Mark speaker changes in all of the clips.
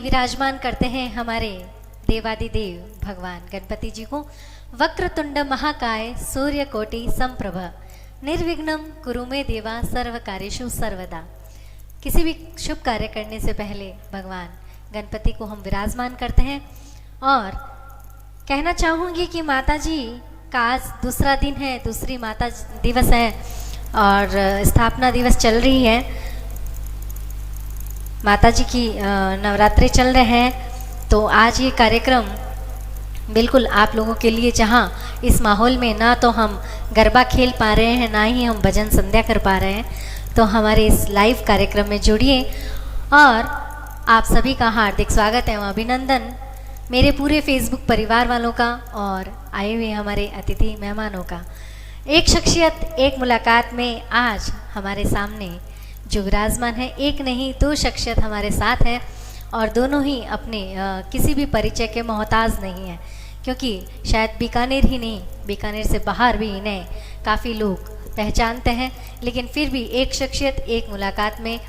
Speaker 1: विराजमान करते हैं हमारे देवादिदेव भगवान गणपति जी को। वक्रतुंड महाकाय सूर्यकोटि समप्रभ निर्विघ्नं कुरु मे देवा सर्व कार्येषु सर्वदा। किसी भी शुभ कार्य करने से पहले भगवान गणपति को हम विराजमान करते हैं। और कहना चाहूँगी कि माता जी का आज दूसरा दिन है, दूसरी माता दिवस है और स्थापना दिवस चल रही है। माता जी की नवरात्रि चल रहे हैं, तो आज ये कार्यक्रम बिल्कुल आप लोगों के लिए, जहाँ इस माहौल में ना तो हम गरबा खेल पा रहे हैं, ना ही हम भजन संध्या कर पा रहे हैं, तो हमारे इस लाइव कार्यक्रम में जुड़िए। और आप सभी का हार्दिक स्वागत है, अभिनंदन मेरे पूरे फेसबुक परिवार वालों का और आए हुए हमारे अतिथि मेहमानों का। एक शख्सियत एक मुलाकात में आज हमारे सामने जो विराजमान है, एक नहीं दो शख्सियत हमारे साथ है और दोनों ही अपने किसी भी परिचय के मोहताज नहीं हैं, क्योंकि शायद बीकानेर ही नहीं, बीकानेर से बाहर भी इन्हें काफ़ी लोग पहचानते हैं। लेकिन फिर भी एक शख्सियत एक मुलाकात में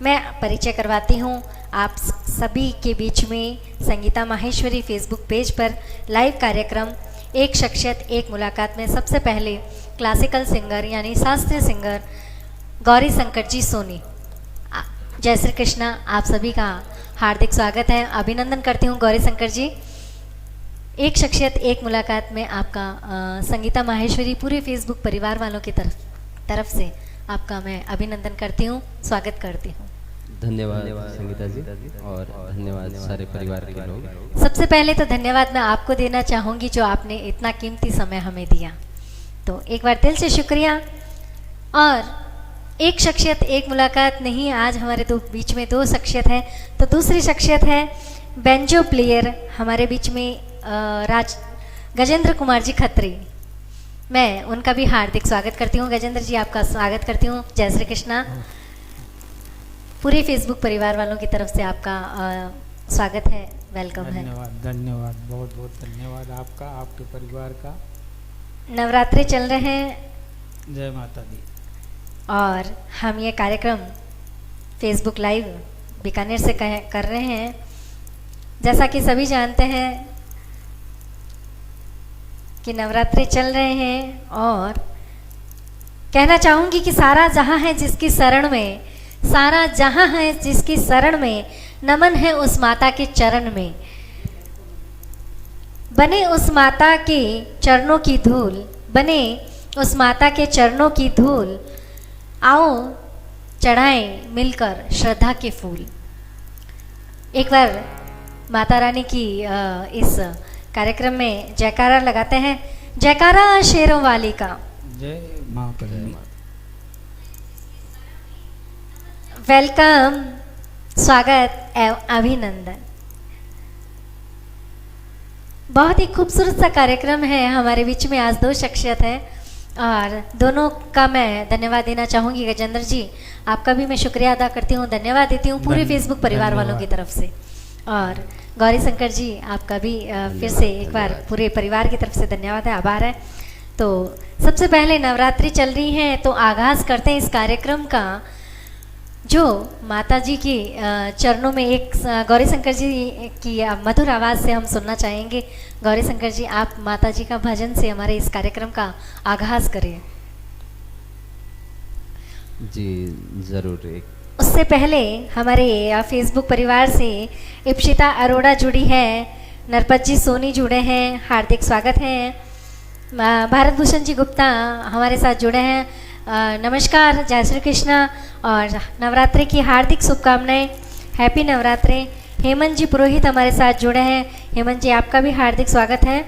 Speaker 1: मैं परिचय करवाती हूँ आप सभी के बीच में। संगीता माहेश्वरी फेसबुक पेज पर लाइव कार्यक्रम एक शख्सियत एक मुलाकात में सबसे पहले क्लासिकल सिंगर यानी शास्त्रीय सिंगर गौरी शंकर जी सोनी। जय श्री कृष्णा, आप सभी का हार्दिक स्वागत है, अभिनंदन करती हूँ गौरी शंकर जी। एक शख्सियत एक मुलाकात में आपका संगीता माहेश्वरी पूरे फेसबुक परिवार वालों की तरफ से आपका मैं अभिनंदन करती हूँ, स्वागत करती हूँ।
Speaker 2: धन्यवाद संगीता जी और धन्यवाद सारे परिवार के लोग।
Speaker 1: सबसे पहले तो धन्यवाद मैं आपको देना चाहूँगी जो आपने इतना कीमती समय हमें दिया, तो एक बार दिल से शुक्रिया। और एक शख्सियत एक मुलाकात नहीं, आज हमारे बीच में दो शख्सियत है, तो दूसरी शख्सियत है बेंजो प्लेयर हमारे बीच में गजेंद्र कुमार जी खत्री। मैं उनका भी हार्दिक स्वागत करती हूँ। गजेंद्र जी आपका स्वागत करती हूँ। जय श्री कृष्णा। पूरे फेसबुक परिवार वालों की तरफ से आपका स्वागत है, वेलकम है।
Speaker 3: धन्यवाद धन्यवाद, बहुत बहुत धन्यवाद आपका, आपके परिवार का।
Speaker 1: नवरात्रि चल रहे हैं,
Speaker 3: जय माता दी।
Speaker 1: और हम ये कार्यक्रम फेसबुक लाइव बीकानेर से कर रहे हैं। जैसा कि सभी जानते हैं कि नवरात्रि चल रहे हैं, और कहना चाहूँगी कि सारा जहाँ है जिसकी शरण में, सारा जहाँ है जिसकी शरण में, नमन है उस माता के चरण में। बने उस माता के चरणों की धूल, बने उस माता के चरणों की धूल, आओ चढ़ाएं मिलकर श्रद्धा के फूल। एक बार माता रानी की इस कार्यक्रम में जयकारा लगाते हैं। जयकारा शेरों वाली का।
Speaker 3: जय माँ कल्याण।
Speaker 1: वेलकम, स्वागत एवं अभिनंदन। बहुत ही खूबसूरत सा कार्यक्रम है हमारे बीच में, आज दो शख्सियत है और दोनों का मैं धन्यवाद देना चाहूँगी। गजेंद्र जी आपका भी मैं शुक्रिया अदा करती हूँ, धन्यवाद देती हूँ पूरे फेसबुक परिवार वालों की तरफ से। और गौरी शंकर जी आपका भी फिर से एक बार पूरे परिवार की तरफ से धन्यवाद है, आभार है। तो सबसे पहले नवरात्रि चल रही है, तो आगाज़ करते हैं इस कार्यक्रम का, जो माता जी की चरणों में एक गौरी शंकर जी की मधुर आवाज़ से हम सुनना चाहेंगे। गौरी शंकर जी आप माता जी का भजन से हमारे इस कार्यक्रम का आगाज़ करें।
Speaker 2: जी ज़रूर।
Speaker 1: उससे पहले हमारे फेसबुक परिवार से इप्शिता अरोड़ा जुड़ी है, नरपत जी सोनी जुड़े हैं, हार्दिक स्वागत है। भारत भूषण जी गुप्ता हमारे साथ जुड़े हैं, नमस्कार, जय श्री कृष्णा और नवरात्रि की हार्दिक शुभकामनाएं, हैप्पी नवरात्रि। हेमंत जी पुरोहित हमारे साथ जुड़े हैं, हेमंत जी आपका भी हार्दिक स्वागत है।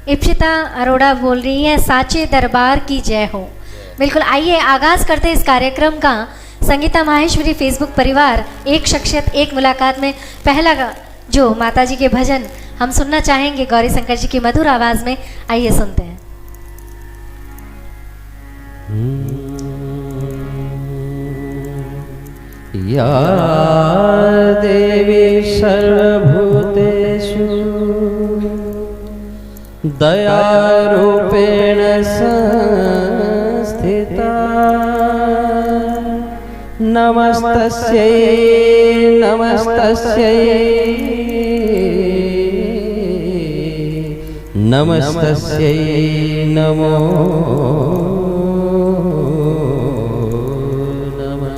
Speaker 1: इप्शिता अरोड़ा बोल रही है साचे दरबार की जय हो। बिल्कुल, आइए आगाज़ करते हैं इस कार्यक्रम का। संगीता माहेश्वरी फेसबुक परिवार एक शख्सियत एक मुलाकात में पहला जो माता जी के भजन हम सुनना चाहेंगे गौरी शंकर जी की मधुर आवाज़ में, आइए सुनते हैं।
Speaker 2: या देवी सर्वभूतेषु दयारूपेण संस्थिता नमस्तस्यै नमस्तस्यै नमस्तस्यै नमो नमः।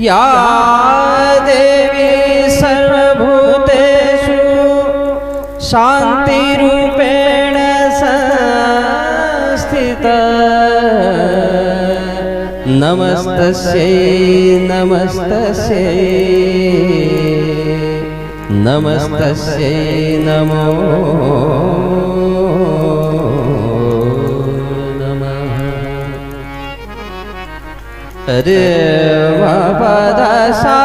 Speaker 2: या देवी सर्वभूतेषु शान्तिरूपेण संस्थिता नमस्तस्यै नमस्तस्यै नमस्तस्यै नमो नमः। रे मपदसा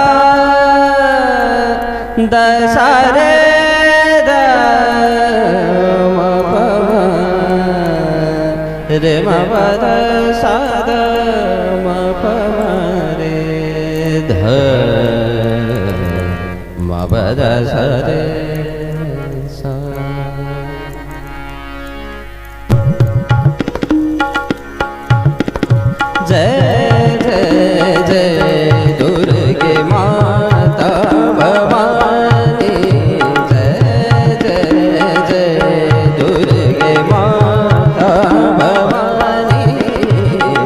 Speaker 2: दसा रे द मप रे मपदसा द मप रे ध मपदसा रे सा। जय जय जय दुर्गे माता भवानी। जय जय जय दुर्गे माता भवानी।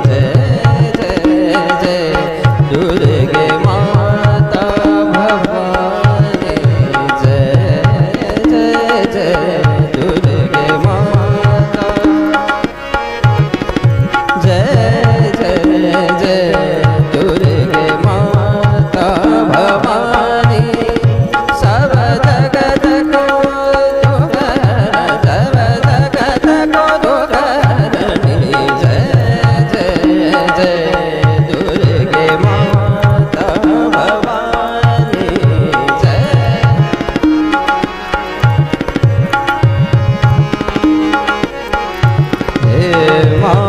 Speaker 2: जय जय जय दुर्गे माता भवानी। जय जय जय दुर्गे माता। जय जय जय दुर्गे माता भवानी। सब जगत को दुःखहरण, सब जगत को दुःखहरणी। जय जय जय दुर्गे माता भवानी। जय हे माँ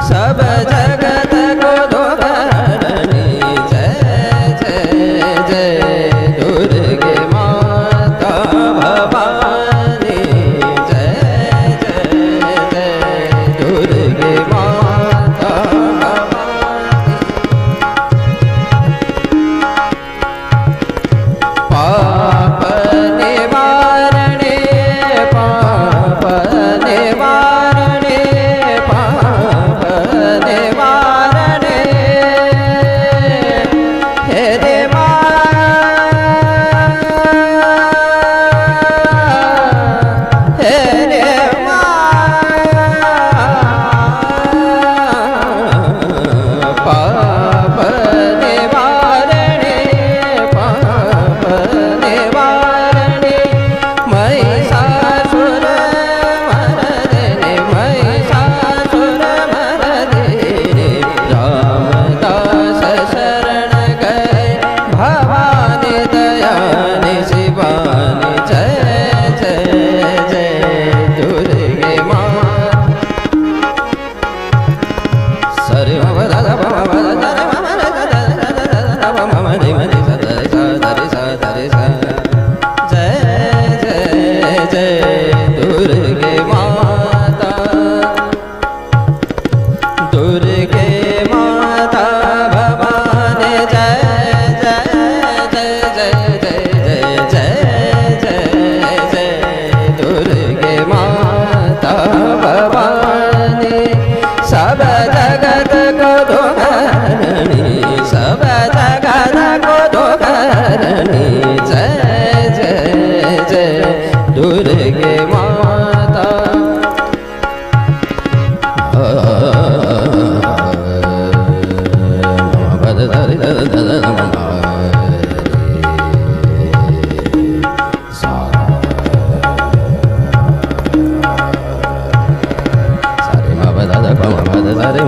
Speaker 2: सब जगत को दुःखहरणी। जय जय जय दुर्गे माता भवानी। जय जय जय दुर्गे माता भवानी। पाप निवारणे पाप निवारणे पाप निवारणे। हे देवा हे देवा पाप निवारणे पाप निवारणे। महिषासुरमर्दिनी महिषासुरमर्दिनी। रामदास शरण गए भवानी दयानि शिवानी। जय जय जय दुर्गे माँ। सरे मम दादा मम दादा मम दादा मम मनि मनि सदा सदा सदा सदा। जय जय जय दुर्गे माता। दुर्गे माता भवानी। जय जय जय जय जय जय जय जय दुर्गे माता भवानी। सब जगत को दुःखहरणी सब जगत को दुःखहरणी। जय जय जय दुर्गे माता। Sare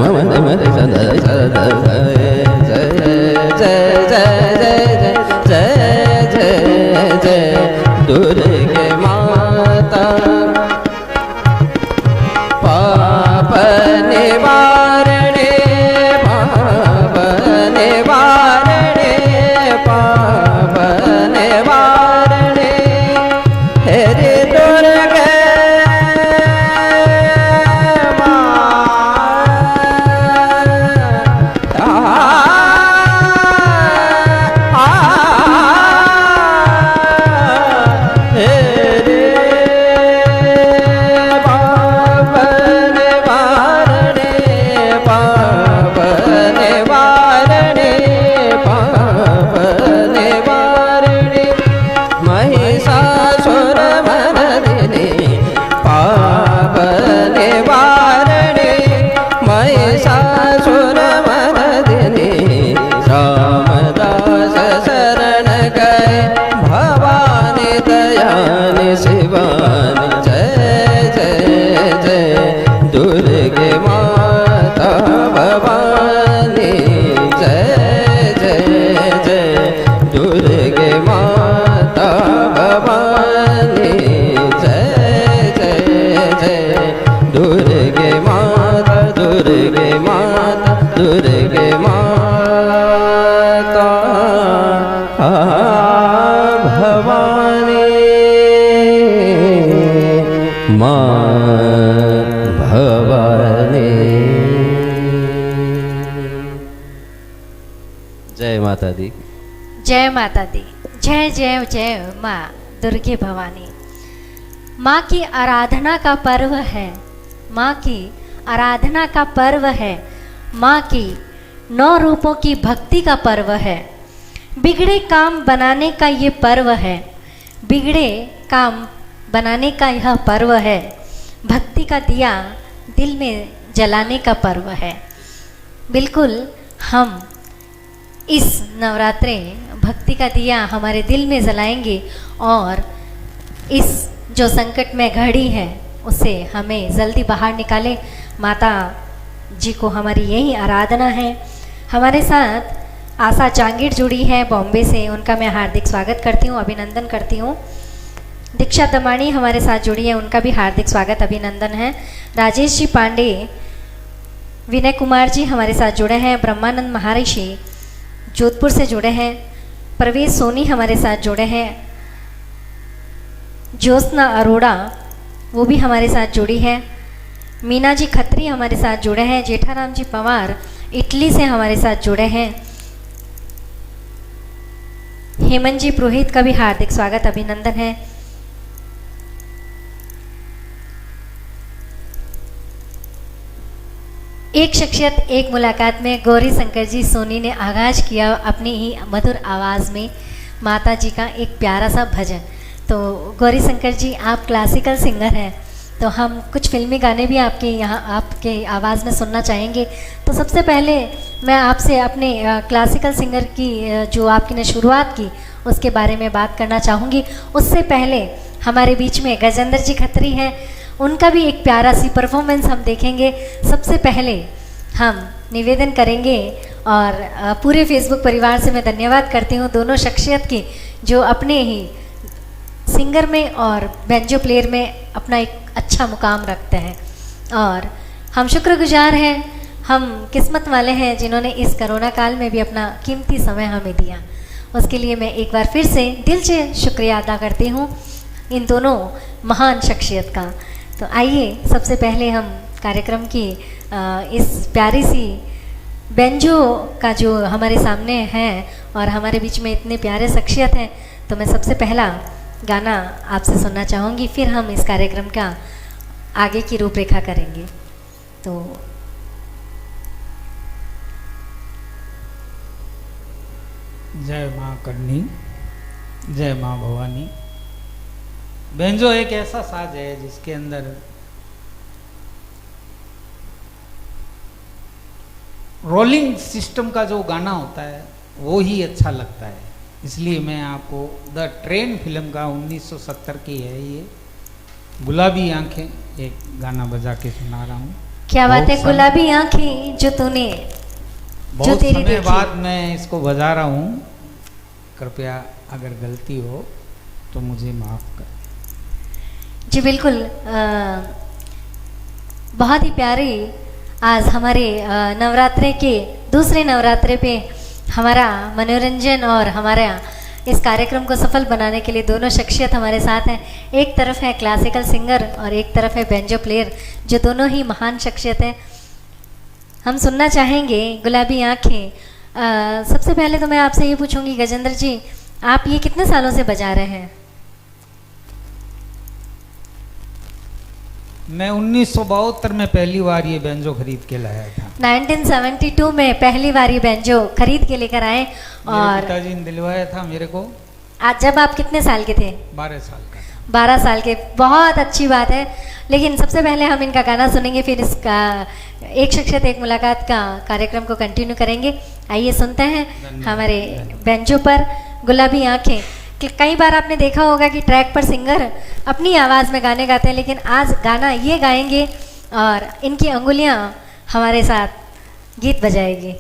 Speaker 2: माँ भवानी। जय माता दी।
Speaker 1: जय माता दी। जय जय जय माँ दुर्गे भवानी। माँ की आराधना का पर्व है, माँ की आराधना का पर्व है, माँ की 9 रूपों की भक्ति का पर्व है। बिगड़े काम बनाने का ये पर्व है, बिगड़े काम बनाने का यह पर्व है। भक्ति का दिया दिल में जलाने का पर्व है। बिल्कुल हम इस नवरात्रे भक्ति का दिया हमारे दिल में जलाएंगे और इस जो संकट में घड़ी है उससे हमें जल्दी बाहर निकाले। माता जी को हमारी यही आराधना है। हमारे साथ आशा चांगीर जुड़ी है बॉम्बे से, उनका मैं हार्दिक स्वागत करती हूँ, अभिनंदन करती हूँ। दीक्षा दमानी हमारे साथ जुड़ी है, उनका भी हार्दिक स्वागत अभिनंदन है। राजेश जी पांडे, विनय कुमार जी हमारे साथ जुड़े हैं। ब्रह्मानंद महर्षि जोधपुर से जुड़े हैं। प्रवेश सोनी हमारे साथ जुड़े हैं। ज्योत्सना अरोड़ा वो भी हमारे साथ जुड़ी है। मीना जी खत्री हमारे साथ जुड़े हैं। जेठाराम जी पवार इटली से हमारे साथ जुड़े हैं। हेमंत जी पुरोहित का भी हार्दिक स्वागत अभिनंदन है। एक शख्सियत एक मुलाकात में गौरी शंकर जी सोनी ने आगाज किया अपनी ही मधुर आवाज़ में माता जी का एक प्यारा सा भजन। तो गौरी शंकर जी आप क्लासिकल सिंगर हैं, तो हम कुछ फिल्मी गाने भी आपके यहाँ आपके आवाज़ में सुनना चाहेंगे। तो सबसे पहले मैं आपसे अपने क्लासिकल सिंगर की जो आपने शुरुआत की उसके बारे में बात करना चाहूँगी। उससे पहले हमारे बीच में गजेंद्र जी खत्री हैं, उनका भी एक प्यारा सी परफॉर्मेंस हम देखेंगे। सबसे पहले हम निवेदन करेंगे और पूरे फेसबुक परिवार से मैं धन्यवाद करती हूँ दोनों शख्सियत की जो अपने ही सिंगर में और बेंजो प्लेयर में अपना एक अच्छा मुकाम रखते हैं। और हम शुक्रगुजार हैं, हम किस्मत वाले हैं जिन्होंने इस कोरोना काल में भी अपना कीमती समय हमें दिया। उसके लिए मैं एक बार फिर से दिल से शुक्रिया अदा करती हूँ इन दोनों महान शख्सियत का। तो आइए सबसे पहले हम कार्यक्रम की इस प्यारी सी बेंजो का जो हमारे सामने है और हमारे बीच में इतने प्यारे शख्सियत हैं, तो मैं सबसे पहला गाना आपसे सुनना चाहूँगी, फिर हम इस कार्यक्रम का आगे की रूपरेखा करेंगे। तो
Speaker 3: जय माँ करनी, जय माँ भवानी। बेंजो एक ऐसा साज है जिसके अंदर रोलिंग सिस्टम का जो गाना होता है वो ही अच्छा लगता है। इसलिए मैं आपको द ट्रेन फिल्म का 1970 की है ये गुलाबी आंखें एक गाना बजा के सुना रहा हूँ।
Speaker 1: क्या बात है, गुलाबी आंखें जो तूने
Speaker 3: बहुत समय बाद मैं इसको बजा रहा हूँ, कृपया अगर गलती हो तो मुझे माफ़ कर।
Speaker 1: जी बिल्कुल, बहुत ही प्यारी आज हमारे नवरात्रे के दूसरे नवरात्रे पे हमारा मनोरंजन और हमारा इस कार्यक्रम को सफल बनाने के लिए दोनों शख्सियत हमारे साथ हैं। एक तरफ है क्लासिकल सिंगर और एक तरफ है बेंजो प्लेयर, जो दोनों ही महान शख्सियत हैं। हम सुनना चाहेंगे गुलाबी आँखें। सबसे पहले तो मैं आपसे ये पूछूंगी गजेंद्र जी, आप ये कितने सालों से बजा रहे हैं?
Speaker 3: मैं 1972 में पहली बार ये बेंजो खरीद के लाया था।
Speaker 1: 1972 में पहली बार ये बेंजो खरीद के लेकर आए और
Speaker 3: पिताजी ने दिलवाया था मेरे को।
Speaker 1: आज जब आप कितने साल के थे?
Speaker 3: 12 साल का था।
Speaker 1: 12 साल के, बहुत अच्छी बात है। लेकिन सबसे पहले हम इनका गाना सुनेंगे, फिर इसका एक शख्सियत एक मुलाकात का कार्यक्रम को कंटिन्यू करेंगे। आइए सुनते हैं हमारे बेंजो पर गुलाबी आँखें। कि कई बार आपने देखा होगा कि ट्रैक पर सिंगर अपनी आवाज़ में गाने गाते हैं, लेकिन आज गाना ये गाएंगे और इनकी अंगुलियां हमारे साथ गीत बजाएगी।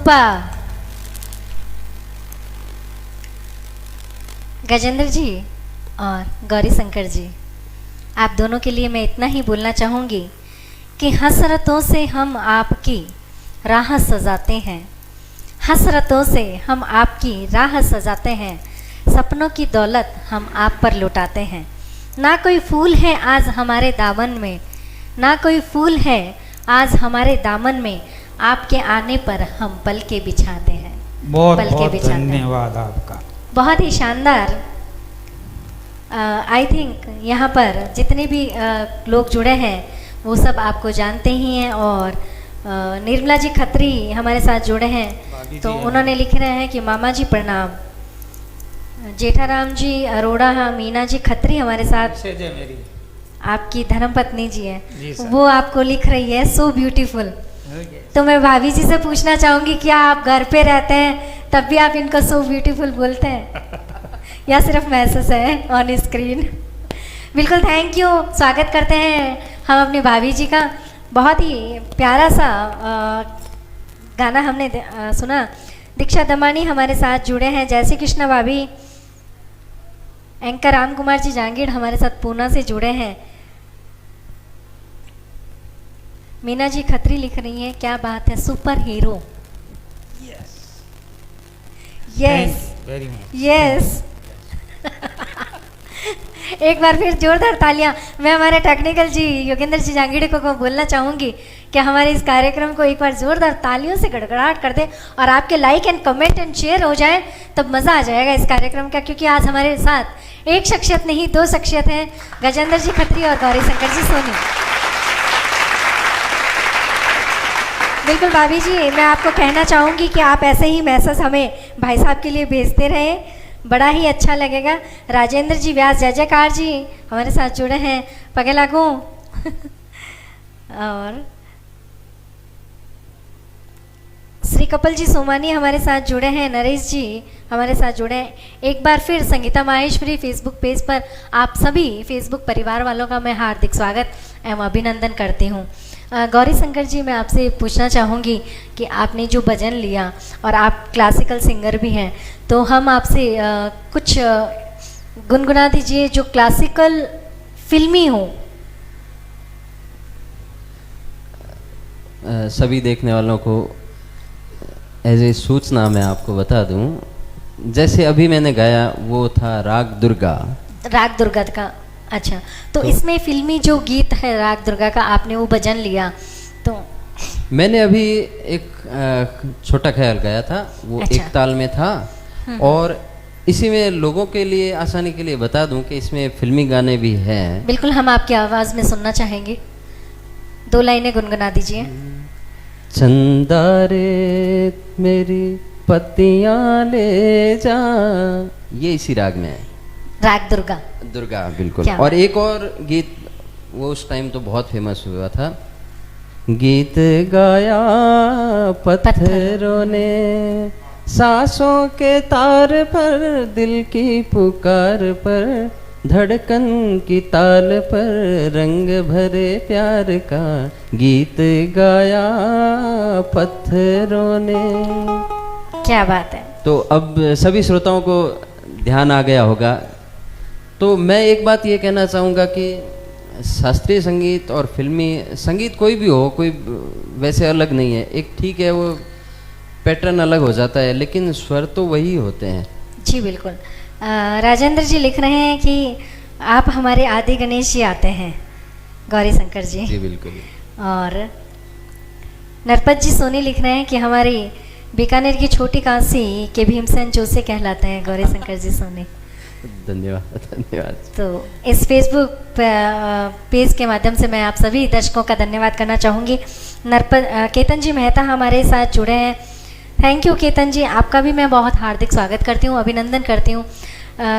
Speaker 1: रूपा, गजेंद्र जी और गौरी शंकर जी, आप दोनों के लिए मैं इतना ही बोलना चाहूँगी कि हसरतों से हम आपकी राह सजाते हैं, हसरतों से हम आपकी राह सजाते हैं, सपनों की दौलत हम आप पर लुटाते हैं। ना कोई फूल है आज हमारे दामन में, ना कोई फूल है आज हमारे दामन में, आपके आने पर हम पल के बिछाते हैं।
Speaker 3: बहुत
Speaker 1: पल के
Speaker 3: बहुत
Speaker 1: बिछाते हैं।
Speaker 3: धन्यवाद आपका।
Speaker 1: बहुत ही शानदार। आई थिंक यहाँ पर जितने भी लोग जुड़े हैं वो सब आपको जानते ही हैं, और निर्मला जी खत्री हमारे साथ जुड़े हैं तो उन्होंने लिख रहे हैं कि मामा जी प्रणाम। जेठाराम जी अरोड़ा, मीना जी खत्री हमारे साथ,
Speaker 3: मेरी
Speaker 1: आपकी धर्मपत्नी जी
Speaker 3: जी
Speaker 1: है,
Speaker 3: सर।
Speaker 1: वो आपको लिख रही है सो ब्यूटीफुल। तो मैं भाभी जी से पूछना चाहूँगी, क्या आप घर पे रहते हैं तब भी आप इनको सो ब्यूटीफुल बोलते हैं या सिर्फ मैसेज है ऑन स्क्रीन? बिल्कुल, थैंक यू। स्वागत करते हैं हम अपनी भाभी जी का। बहुत ही प्यारा सा गाना हमने सुना। दीक्षा दमानी हमारे साथ जुड़े हैं, जय श्री कृष्णा भाभी। एंकर राम कुमार जी जांगीर हमारे साथ पूना से जुड़े हैं। मीना जी खत्री लिख रही हैं, क्या बात है, super hero. Yes
Speaker 3: very much.
Speaker 1: Yes एक बार फिर जोरदार तालियां। मैं हमारे टेक्निकल जी योगेंद्र जी जांगीड़े को बोलना चाहूँगी कि हमारे इस कार्यक्रम को एक बार जोरदार तालियों से गड़गड़ाहट कर दे और आपके like and comment and share हो जाए, तब मज़ा आ जाएगा इस कार्यक्रम का। क्योंकि आज हमारे साथ एक शख्सियत नहीं, दो शख्सियत हैं, गजेंद्र जी खत्री और गौरी शंकर जी सोनी। बिल्कुल भाभी जी, मैं आपको कहना चाहूँगी कि आप ऐसे ही मैसेज हमें भाई साहब के लिए भेजते रहें, बड़ा ही अच्छा लगेगा। राजेंद्र जी व्यास, जय जयकार जी हमारे साथ जुड़े हैं, पगे लागू और श्री कपिल जी सोमानी हमारे साथ जुड़े हैं, नरेश जी हमारे साथ जुड़े हैं। एक बार फिर संगीता माहेश्वरी फेसबुक पेज पर आप सभी फेसबुक परिवार वालों का मैं हार्दिक स्वागत एवं अभिनंदन करती हूँ। गौरी शंकर जी, मैं आपसे पूछना चाहूँगी कि आपने जो भजन लिया और आप क्लासिकल सिंगर भी हैं, तो हम आपसे कुछ गुनगुना दीजिए जो क्लासिकल फिल्मी हो।
Speaker 2: सभी देखने वालों को एज ए सूचना मैं आपको बता दूं, जैसे अभी मैंने गाया वो था राग दुर्गा।
Speaker 1: राग दुर्गा का, अच्छा। तो इसमें फिल्मी जो गीत है राग दुर्गा का, आपने वो भजन लिया, तो
Speaker 2: मैंने अभी एक छोटा ख्याल गाया था, वो
Speaker 1: अच्छा।
Speaker 2: एक ताल में था। और इसी में लोगों के लिए आसानी के लिए बता दूं कि इसमें फिल्मी गाने भी हैं।
Speaker 1: बिल्कुल, हम आपकी आवाज़ में सुनना चाहेंगे, 2 लाइनें गुनगुना दीजिए।
Speaker 2: चंदा रे मेरी पत्तियां ले जा, ये इसी राग में है,
Speaker 1: राग दुर्गा।
Speaker 2: दुर्गा, बिल्कुल।
Speaker 1: क्या
Speaker 2: और
Speaker 1: बात।
Speaker 2: एक और गीत वो उस टाइम तो बहुत फेमस हुआ था, गीत गाया पत्थरों ने, सांसों के तार पर, दिल की पुकार पर, धड़कन की ताल पर, रंग भरे प्यार का गीत गाया पत्थरों ने।
Speaker 1: क्या बात है।
Speaker 2: तो अब सभी श्रोताओं को ध्यान आ गया होगा। तो मैं एक बात ये कहना चाहूँगा कि शास्त्रीय संगीत और फिल्मी संगीत कोई भी हो, कोई वैसे अलग नहीं है। एक ठीक है, वो पैटर्न अलग हो जाता है, लेकिन स्वर तो वही होते हैं।
Speaker 1: जी बिल्कुल। राजेंद्र जी लिख रहे हैं कि आप हमारे आदि गणेश जी आते हैं, गौरी शंकर जी।
Speaker 2: जी बिल्कुल।
Speaker 1: और नरपत जी सोनी लिख रहे हैं कि हमारी बीकानेर की छोटी काशी के भीमसेन जोशी कहलाते हैं, गौरी शंकर जी सोनी।
Speaker 2: धन्यवाद धन्यवाद।
Speaker 1: तो इस फेसबुक पेज के माध्यम से मैं आप सभी दर्शकों का धन्यवाद करना चाहूँगी। केतन जी मेहता हमारे साथ जुड़े हैं, थैंक यू केतन जी, आपका भी मैं बहुत हार्दिक स्वागत करती हूँ, अभिनंदन करती हूँ।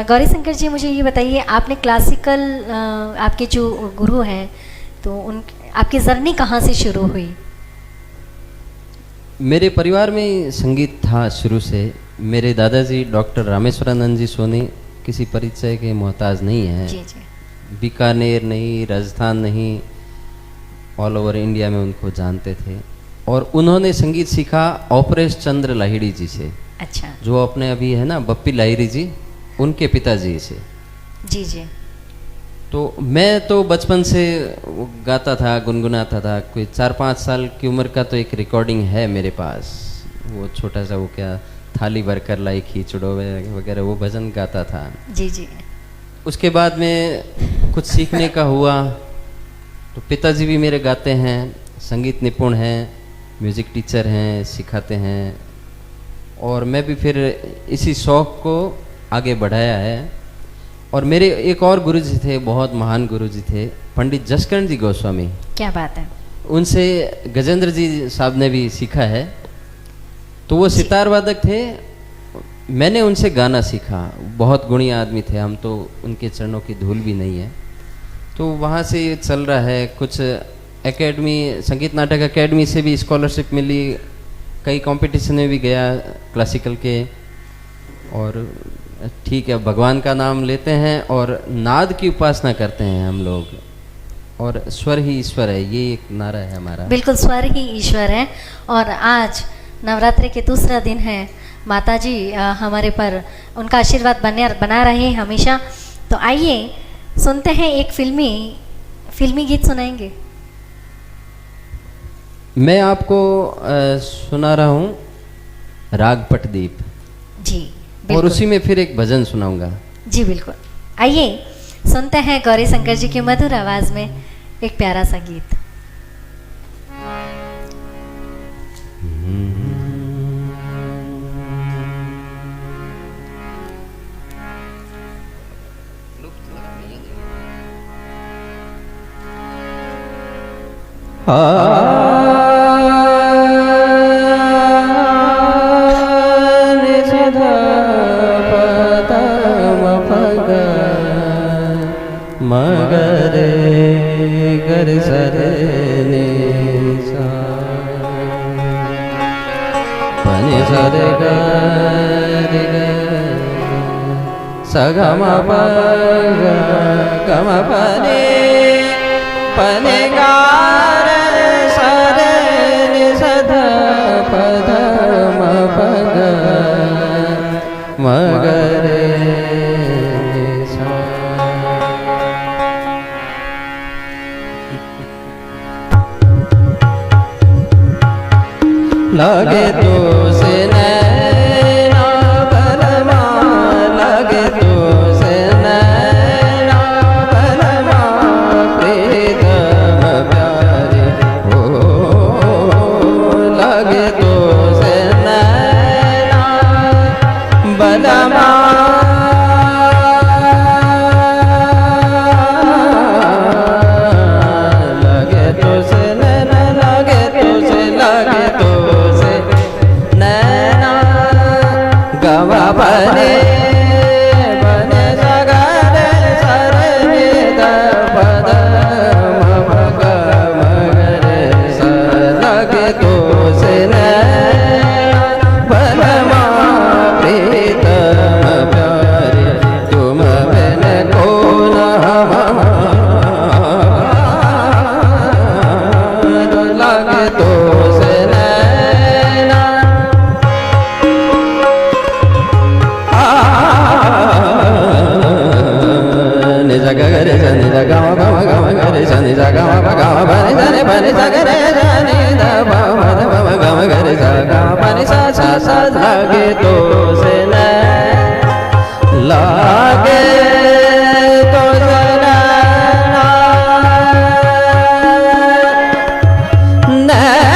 Speaker 1: गौरी शंकर जी, मुझे ये बताइए, आपने क्लासिकल आपके जो गुरु हैं, तो उन आपकी जर्नी कहाँ से शुरू हुई?
Speaker 2: मेरे परिवार में संगीत था शुरू से। मेरे दादाजी डॉक्टर रामेश्वरानंद जी सोनी किसी परिचय के मोहताज नहीं है।
Speaker 1: जी जी।
Speaker 2: बीकानेर नहीं, राजस्थान नहीं, ऑल ओवर इंडिया में उनको जानते थे। और उन्होंने संगीत सीखा ऑपरेश चंद्र लाहिड़ी जी से,
Speaker 1: अच्छा।
Speaker 2: जो अपने अभी है ना बप्पी लाहिड़ी जी, उनके पिताजी से।
Speaker 1: जी जी।
Speaker 2: तो मैं तो बचपन से गाता था, गुनगुनाता था। कोई 4-5 साल की उम्र का तो एक रिकॉर्डिंग है मेरे पास, वो छोटा सा, वो क्या थाली भरकर लाई खींचड़ो वगैरह, वो भजन गाता था।
Speaker 1: जी जी।
Speaker 2: उसके बाद में कुछ सीखने का हुआ, तो पिताजी भी मेरे गाते हैं, संगीत निपुण हैं, म्यूज़िक टीचर हैं, सिखाते हैं। और मैं भी फिर इसी शौक़ को आगे बढ़ाया है। और मेरे एक और गुरुजी थे, बहुत महान गुरुजी थे, पंडित जसकरण जी गोस्वामी।
Speaker 1: क्या बात है।
Speaker 2: उनसे गजेंद्र जी साहब ने भी सीखा है। तो वो सितार वादक थे, मैंने उनसे गाना सीखा। बहुत गुणी आदमी थे, हम तो उनके चरणों की धूल भी नहीं है। तो वहाँ से ये चल रहा है। कुछ एकेडमी, संगीत नाटक एकेडमी से भी स्कॉलरशिप मिली, कई कंपटीशन में भी गया क्लासिकल के। और ठीक है, भगवान का नाम लेते हैं और नाद की उपासना करते हैं हम लोग, और स्वर ही ईश्वर है, ये एक नारा है हमारा।
Speaker 1: बिल्कुल, स्वर ही ईश्वर है। और आज नवरात्रि के दूसरा दिन है, माता जी हमारे पर उनका आशीर्वाद बना रहे हमेशा। तो आइए सुनते हैं, एक फिल्मी गीत सुनाएंगे।
Speaker 2: मैं आपको सुना रहा हूँ राग पटदीप
Speaker 1: जी,
Speaker 2: और उसी में फिर एक भजन सुनाऊंगा।
Speaker 1: जी बिल्कुल। आइए सुनते हैं गौरी शंकर जी की मधुर आवाज में एक प्यारा सा गीत।
Speaker 2: मगरे गर सरे ने सा पनि सरे गर सगम पग गम पने पने गार सरे नि सध पध म पग मगरे लगे तो से नैना बलमा, लगे तो से नैना बलमा, प्रीतम प्यारे हो। लगे तो से नैना बलमा, लगे तो से नैना, लगे तो से, लगे तो बने बने सगरे सरे निध पद म ग मगरे स। लगे तो से नैना बलमा, प्रीतम प्यारे तुम बिन कौन हम। लगे तो से नैना गरे जनि द गम गम गम गरे जनि द गम गम बनि जनि बनि जगरे जनि द गम गम गम गरे ज गम बनि सा सा सा। लगे तो से नैना, लगे तो से नैना, नैना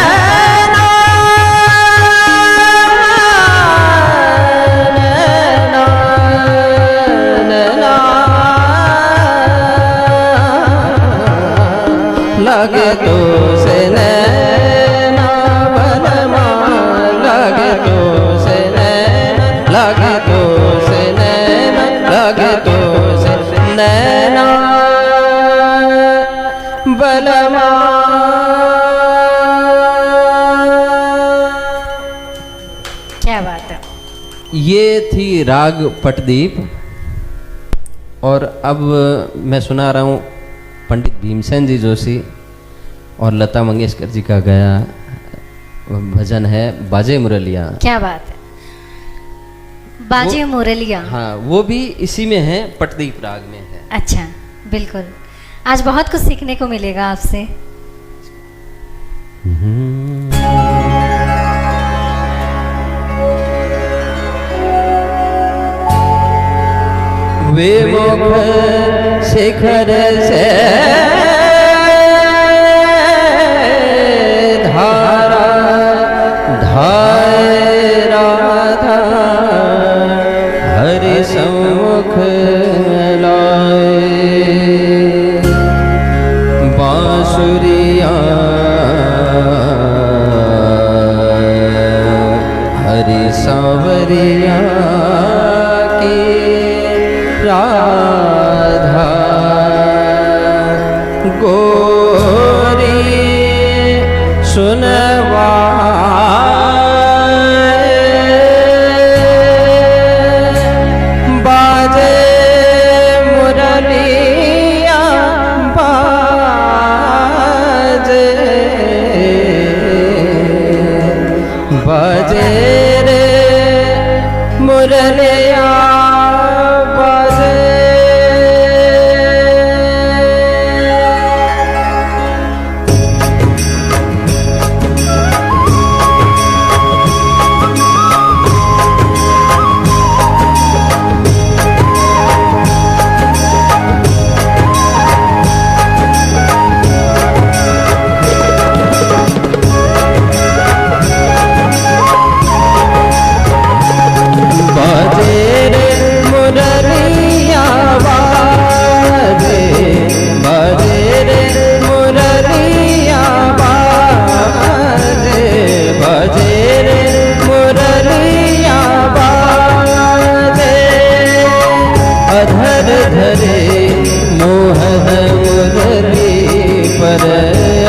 Speaker 2: नैना लगे तो से नैना बलमा, लगे तो से नैना, लगे तो से नैना, लगे तो से नैना बलमा।
Speaker 1: क्या बात है।
Speaker 2: ये थी राग पटदीप। और अब मैं सुना रहा हूँ पंडित भीमसेन जी जोशी और लता मंगेशकर जी का गाया भजन है बाजे मुरलिया।
Speaker 1: क्या बात है, बाजे मुरलिया।
Speaker 2: हाँ, वो भी इसी में है, पटदीप राग में है।
Speaker 1: अच्छा, बिल्कुल। आज बहुत कुछ सीखने को मिलेगा आपसे।
Speaker 2: वे मुख शिखर से धारा धाय राधा हरि सम्मुख लाए बांसुरिया हरि सांवरिया की राधा गोरी सुनवा बाजे मुरलिया बाजे बाजे रे मुरलिया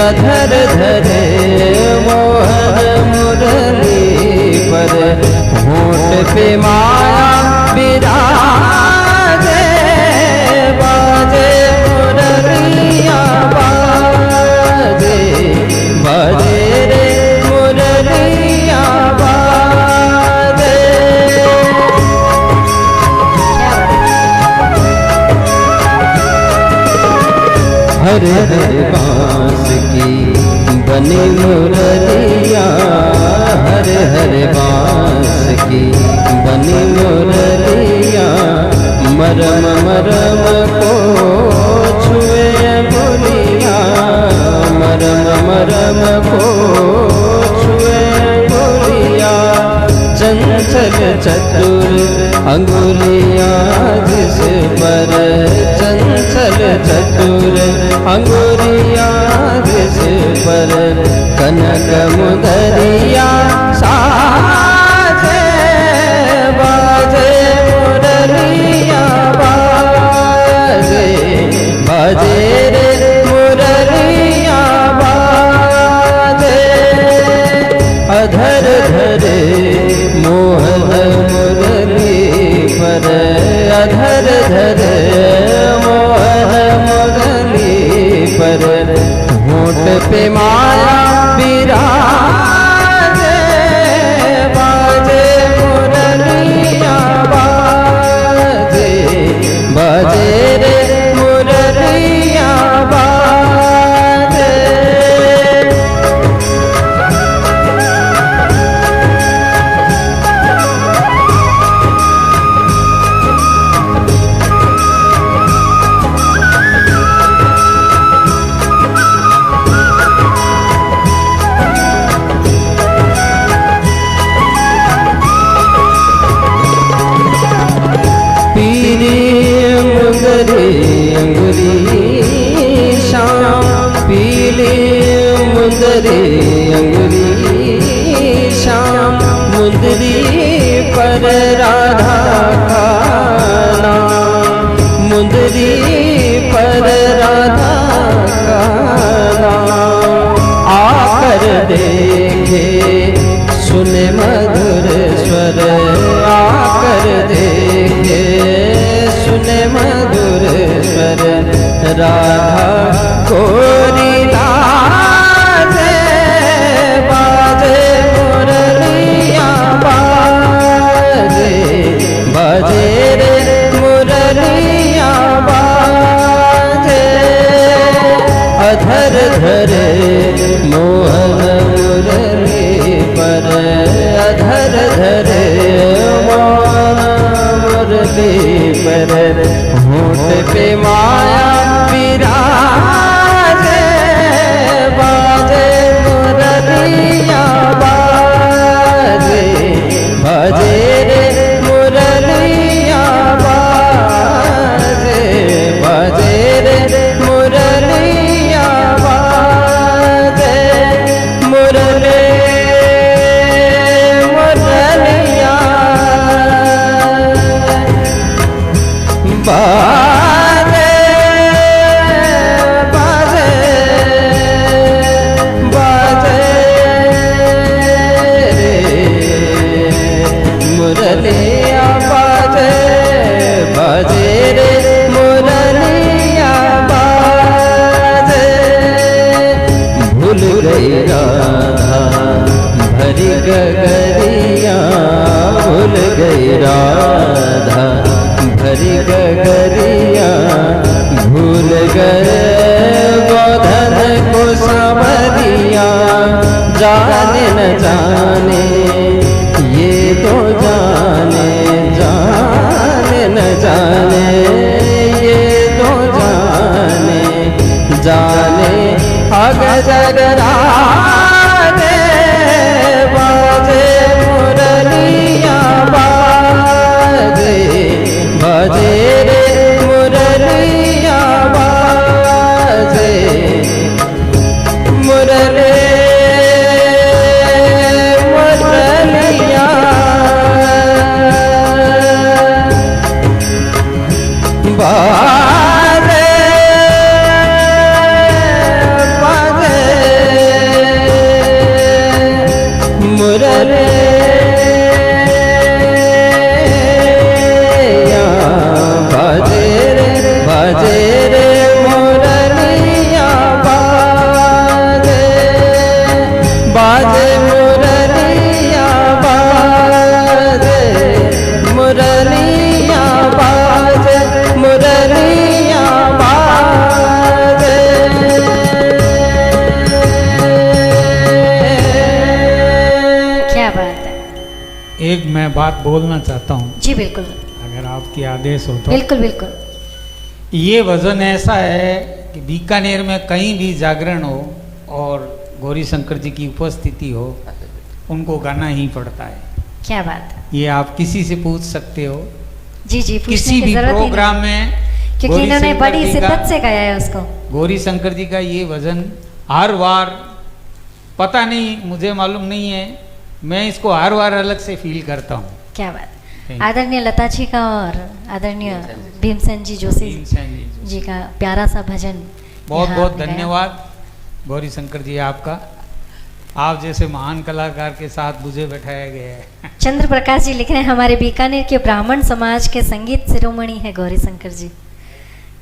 Speaker 2: अधर धरे मोहन मुरली पर होंठ पे माया विराजे बाजे मुरलिया बाजे बाजे रे मुरलिया बाजे। हरे हरे बांस की बनी मुरलिया हरे हरे बांस की बनी मुरलिया मरम मरम को छुए अंगुलिया मरम मरम को छुए अंगुलिया चंचल चतुर अंगुलिया जिस पर चंचल चतुर अंगुलिया जिस पर कनक मुदरिया साजे बाजे मुरलिया बाजे बाजे रे मुरलिया बाजे अधर धरे मोहन मुरली पर अधर धरे मोहन मुरली पर होंठ पे माया विराजे बाजे मुरलिया बाजे बाजे रे मुरलिया बाजे। मुंदरी अंगुरी श्याम मुंदरी पर राधा का नाम मुंदरी पर राधा का नाम आकर देखे सुने मधुर स्वर आकर देखे सुने मधुर स्वर राधा गोरी बाजे होठ पे माया विराजे, बाजे मुरलिया बाजे, बाजे रे मुरलिया बाजे, बाजे रे मुरलिया बाजे, मुरली मुरलिया बाजे, बाजे, बाजे रे मुरलिया बाजे, बाजे रे मुरलिया बाजे। भूल गई राधा भरी गगरिया, भूल गई राधा भरी गगरिया, भूल गए गोधन को सांवरिया, जाने न जाने ये तो जाने, जाने न जाने ये तो जाने, जाने अग जगराने, बाजे मुरलिया बाजे, बाजे रे मुरलिया बाजे, मुरली मुरलिया बाजे, बाजे मुरलिया बाजे रे, बाजे रे मुरलिया बाजे, बाजे मुरलिया बाजे, मुरलिया बाजे, मुरलिया बाजे।
Speaker 1: क्या बात है।
Speaker 3: एक मैं बात बोलना चाहता हूँ,
Speaker 1: जी बिल्कुल
Speaker 3: अगर आपकी आदेश हो तो।
Speaker 1: बिल्कुल बिल्कुल।
Speaker 3: ये भजन ऐसा है कि बीकानेर में कहीं भी जागरण हो और गौरी शंकर जी की उपस्थिति हो, उनको गाना ही पड़ता है।
Speaker 1: क्या बात है।
Speaker 3: ये आप किसी से पूछ सकते हो,
Speaker 1: जी जी, पूछने
Speaker 3: किसी
Speaker 1: की
Speaker 3: भी
Speaker 1: जरूरत ही नहीं।
Speaker 3: प्रोग्राम में
Speaker 1: क्योंकि
Speaker 3: गौरी
Speaker 1: इन्होंने
Speaker 3: शंकर
Speaker 1: बड़ी
Speaker 3: जी
Speaker 1: शिद्दत
Speaker 3: का-
Speaker 1: से गाया है उसको।
Speaker 3: गौरी शंकर जी का ये भजन हर बार, पता नहीं, मुझे मालूम नहीं है, मैं इसको हर बार अलग से फील करता हूँ।
Speaker 1: क्या बात है।
Speaker 3: Thank you.
Speaker 1: आदरणीय लता जी का और आदरणीय भीमसेन जी जोशी जी का प्यारा सा भजन।
Speaker 3: बहुत
Speaker 1: यहाँ
Speaker 3: बहुत
Speaker 1: आपने गाया।
Speaker 3: धन्यवाद गौरी शंकर जी आपका, आप जैसे महान कलाकार के साथ मुझे बैठाया गया है।
Speaker 1: चंद्र प्रकाश जी लिख रहे हैं हमारे बीकानेर के ब्राह्मण समाज के संगीत शिरोमणि है गौरी शंकर जी।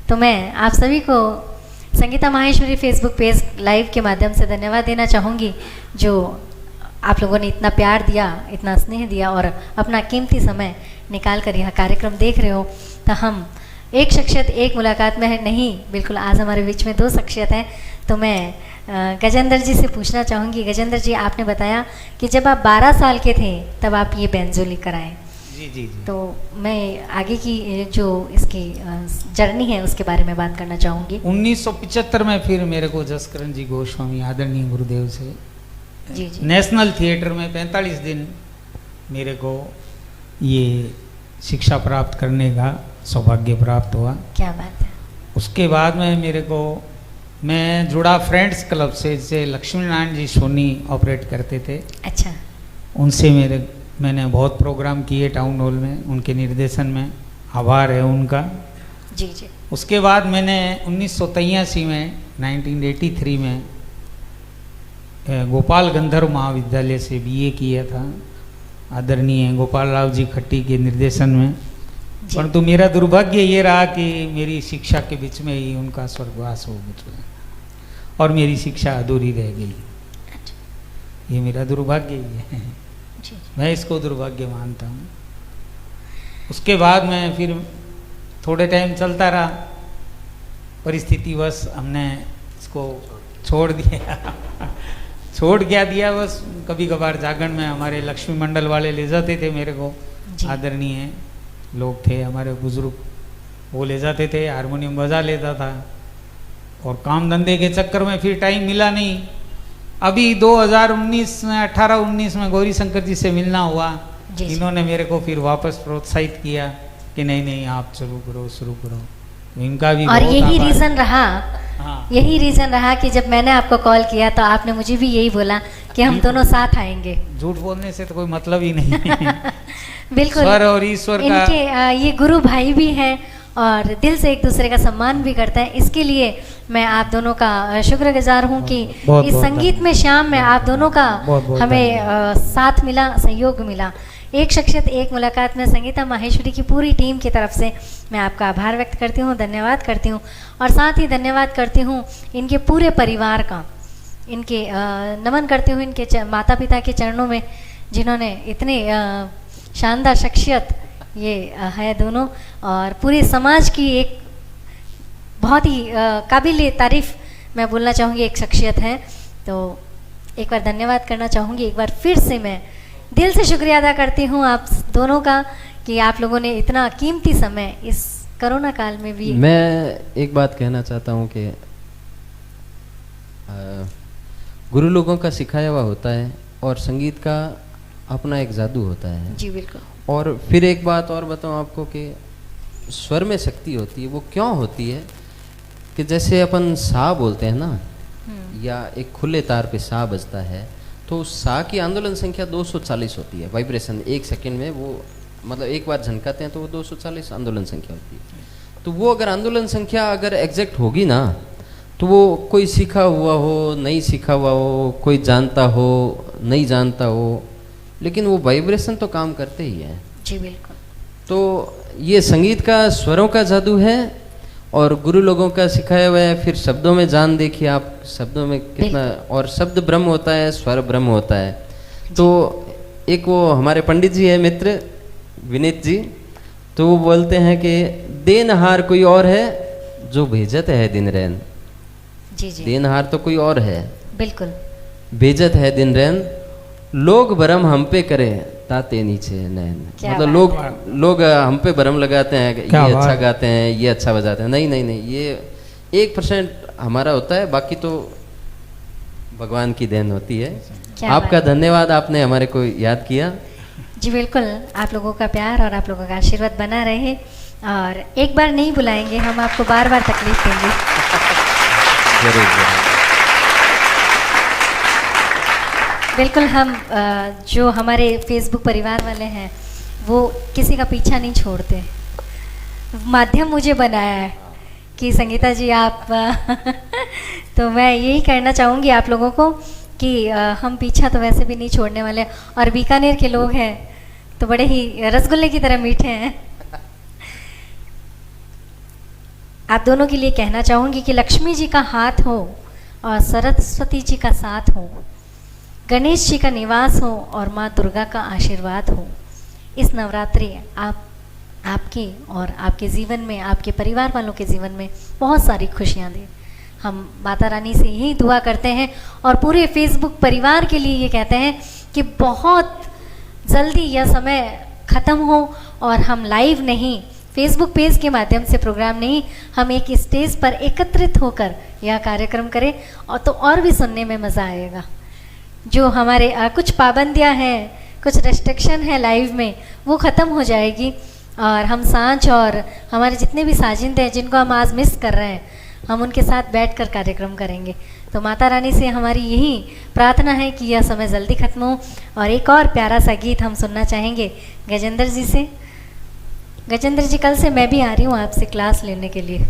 Speaker 1: तो मैं आप सभी को Sangeeta Maheshwari Facebook page live के माध्यम से धन्यवाद देना चाहूँगी, जो आप लोगों ने इतना प्यार दिया, इतना स्नेह दिया और अपना कीमती समय निकाल कर यह कार्यक्रम देख रहे हो। तो हम एक शख्सियत एक मुलाकात में है नहीं, बिल्कुल आज हमारे बीच में दो शख्सियत हैं। तो मैं गजेंद्र जी से पूछना चाहूँगी। गजेंद्र जी, आपने बताया कि जब आप 12 साल के थे तब आप ये बेंजो लेकर आए।
Speaker 3: जी जी जी।
Speaker 1: तो मैं आगे की जो इसकी जर्नी है उसके बारे में बात करना चाहूँगी।
Speaker 3: 1975 में फिर मेरे को जसकरण जी गोस्वामी आदरणीय गुरुदेव से
Speaker 1: जी जी।
Speaker 3: नेशनल थिएटर में 45 दिन मेरे को ये शिक्षा प्राप्त करने का सौभाग्य प्राप्त हुआ।
Speaker 1: क्या बात है।
Speaker 3: उसके बाद में मेरे को, मैं जुड़ा फ्रेंड्स क्लब से, जैसे लक्ष्मी नारायण जी सोनी ऑपरेट करते थे,
Speaker 1: अच्छा।
Speaker 3: उनसे मैंने बहुत प्रोग्राम किए टाउन हॉल में, उनके निर्देशन में, आभार है उनका।
Speaker 1: जी जी।
Speaker 3: उसके बाद मैंने 1983 में 1983 में गोपाल गंधर्व महाविद्यालय से बीए किया था, आदरणीय गोपाल राव जी खट्टी के निर्देशन में।
Speaker 1: जी।
Speaker 3: परंतु मेरा दुर्भाग्य ये रहा कि मेरी शिक्षा के बीच में ही उनका स्वर्गवास हो गया और मेरी शिक्षा अधूरी रह गई। ये मेरा दुर्भाग्य ही है,
Speaker 1: जी।
Speaker 3: मैं इसको दुर्भाग्य मानता हूँ। उसके बाद में फिर थोड़े टाइम चलता रहा, परिस्थितिवश हमने इसको छोड़ दिया छोड़ क्या दिया, बस कभी कभार जागरण में हमारे लक्ष्मी मंडल वाले ले जाते थे मेरे को,
Speaker 1: जी।
Speaker 3: आदरणीय लोग थे हमारे बुजुर्ग, वो ले जाते थे, हारमोनियम बजा लेता था। और काम धंधे के चक्कर में फिर टाइम मिला नहीं। अभी 2019 में 18-19 में गौरी शंकर जी से मिलना हुआ।
Speaker 1: जी।
Speaker 3: इन्होंने मेरे को फिर वापस प्रोत्साहित किया कि नहीं नहीं आप शुरू करो। इनका भी
Speaker 1: और
Speaker 3: बहुत
Speaker 1: यही
Speaker 3: आभार।
Speaker 1: रीज़न रहा,
Speaker 3: हाँ,
Speaker 1: यही रीज़न रहा कि जब मैंने आपको कॉल किया तो आपने मुझे भी यही बोला कि हम दोनों साथ आएंगे।
Speaker 3: झूठ बोलने से तो कोई मतलब ही नहीं है।
Speaker 1: बिल्कुल।
Speaker 3: स्वर और ईश्वर का
Speaker 1: इनके ये गुरु भाई भी हैं और दिल से एक दूसरे का सम्मान भी करते हैं। इसके लिए मैं आप दोनों का शुक्रगुजार हूँ कि
Speaker 3: बहुत-
Speaker 1: इस
Speaker 3: बहुत
Speaker 1: संगीत में शाम में आप दोनों का
Speaker 3: बहुत-
Speaker 1: हमें साथ मिला, सहयोग मिला। एक शख्सियत एक मुलाकात में संगीता माहेश्वरी की पूरी टीम की तरफ से मैं आपका आभार व्यक्त करती हूँ, धन्यवाद करती हूँ। और साथ ही धन्यवाद करती हूँ इनके पूरे परिवार का, इनके नमन करती हूँ इनके माता पिता के चरणों में, जिन्होंने इतनी शानदार शख्सियत ये है दोनों, और पूरे समाज की एक बहुत ही काबिल तारीफ मैं बोलना चाहूँगी एक शख्सियत है। तो एक बार धन्यवाद करना चाहूँगी, एक बार फिर से मैं दिल से शुक्रिया अदा करती हूँ आप दोनों का कि आप लोगों ने इतना कीमती समय इस कोरोना काल में भी।
Speaker 2: मैं एक बात कहना चाहता हूँ कि गुरु लोगों का सिखाया हुआ होता है और संगीत का अपना एक जादू होता है।
Speaker 1: जी बिल्कुल।
Speaker 2: और फिर एक बात और बताऊँ आपको कि स्वर में शक्ति होती है। वो क्यों होती है कि जैसे अपन सा बोलते हैं ना, या एक खुले तार पे सा बजता है, तो सा की आंदोलन संख्या 240 होती है। वाइब्रेशन एक सेकंड में वो मतलब एक बार झनकाते हैं तो वो 240 आंदोलन संख्या होती है। तो वो अगर आंदोलन संख्या अगर एग्जैक्ट होगी ना, तो वो कोई सीखा हुआ हो, नहीं सीखा हुआ हो, कोई जानता हो, नहीं जानता हो, लेकिन वो वाइब्रेशन तो काम करते ही है।
Speaker 1: जी बिल्कुल।
Speaker 2: तो ये संगीत का स्वरों का जादू है और गुरु लोगों का सिखाया हुआ है। फिर शब्दों में जान देखिए आप, शब्दों में कितना, और शब्द ब्रह्म होता है, स्वर ब्रह्म होता है। तो एक वो हमारे पंडित जी है मित्र विनीत जी, तो वो बोलते हैं कि देनहार कोई और है जो भेजत है दिन रैन।
Speaker 1: जी जी
Speaker 2: देनहार तो कोई और है,
Speaker 1: बिल्कुल।
Speaker 2: भेजत है दिन रैन, लोग भरम हम पे करे ताते नीचे नैन।
Speaker 1: क्या
Speaker 2: मतलब लोग हम पे भरम लगाते हैं कि ये
Speaker 3: क्या
Speaker 2: अच्छा
Speaker 3: बात।
Speaker 2: गाते हैं, ये अच्छा बजाते हैं। नहीं नहीं नहीं, ये 1% हमारा होता है, बाकी तो भगवान की देन होती है।
Speaker 1: क्या
Speaker 2: आपका
Speaker 1: बात।
Speaker 2: धन्यवाद, आपने हमारे को याद किया।
Speaker 1: जी बिल्कुल, आप लोगों का प्यार और आप लोगों का आशीर्वाद बना रहे। और एक बार नहीं बुलाएंगे हम, आपको बार बार तकलीफ देंगे।
Speaker 2: जरूर जरूर।
Speaker 1: बिल्कुल। हम जो हमारे फेसबुक परिवार वाले हैं वो किसी का पीछा नहीं छोड़ते। माध्यम मुझे बनाया है कि संगीता जी आप तो मैं यही कहना चाहूँगी आप लोगों को कि हम पीछा तो वैसे भी नहीं छोड़ने वाले। और बीकानेर के लोग हैं तो बड़े ही रसगुल्ले की तरह मीठे हैं। आप दोनों के लिए कहना चाहूँगी कि लक्ष्मी जी का हाथ हो और सरस्वती जी का साथ हो, गणेश जी का निवास हो और माँ दुर्गा का आशीर्वाद हो। इस नवरात्रि आपके और आपके जीवन में, आपके परिवार वालों के जीवन में बहुत सारी खुशियाँ दे। हम माता रानी से यही दुआ करते हैं और पूरे फेसबुक परिवार के लिए ये कहते हैं कि बहुत जल्दी यह समय ख़त्म हो और हम लाइव नहीं, फेसबुक पेज के माध्यम से प्रोग्राम नहीं, हम एक स्टेज पर एकत्रित होकर यह कार्यक्रम करें और तो और भी सुनने में मज़ा आएगा। जो हमारे कुछ पाबंदियां हैं, कुछ रेस्ट्रिक्शन है लाइव में, वो ख़त्म हो जाएगी और हम सांच और हमारे जितने भी साजिंदे हैं जिनको हम आज मिस कर रहे हैं, हम उनके साथ बैठकर कार्यक्रम करेंगे। तो माता रानी से हमारी यही प्रार्थना है कि यह समय जल्दी ख़त्म हो। और एक और प्यारा सा गीत हम सुनना चाहेंगे गजेंद्र जी से। गजेंद्र जी, कल से मैं भी आ रही हूँ आपसे क्लास लेने के लिए।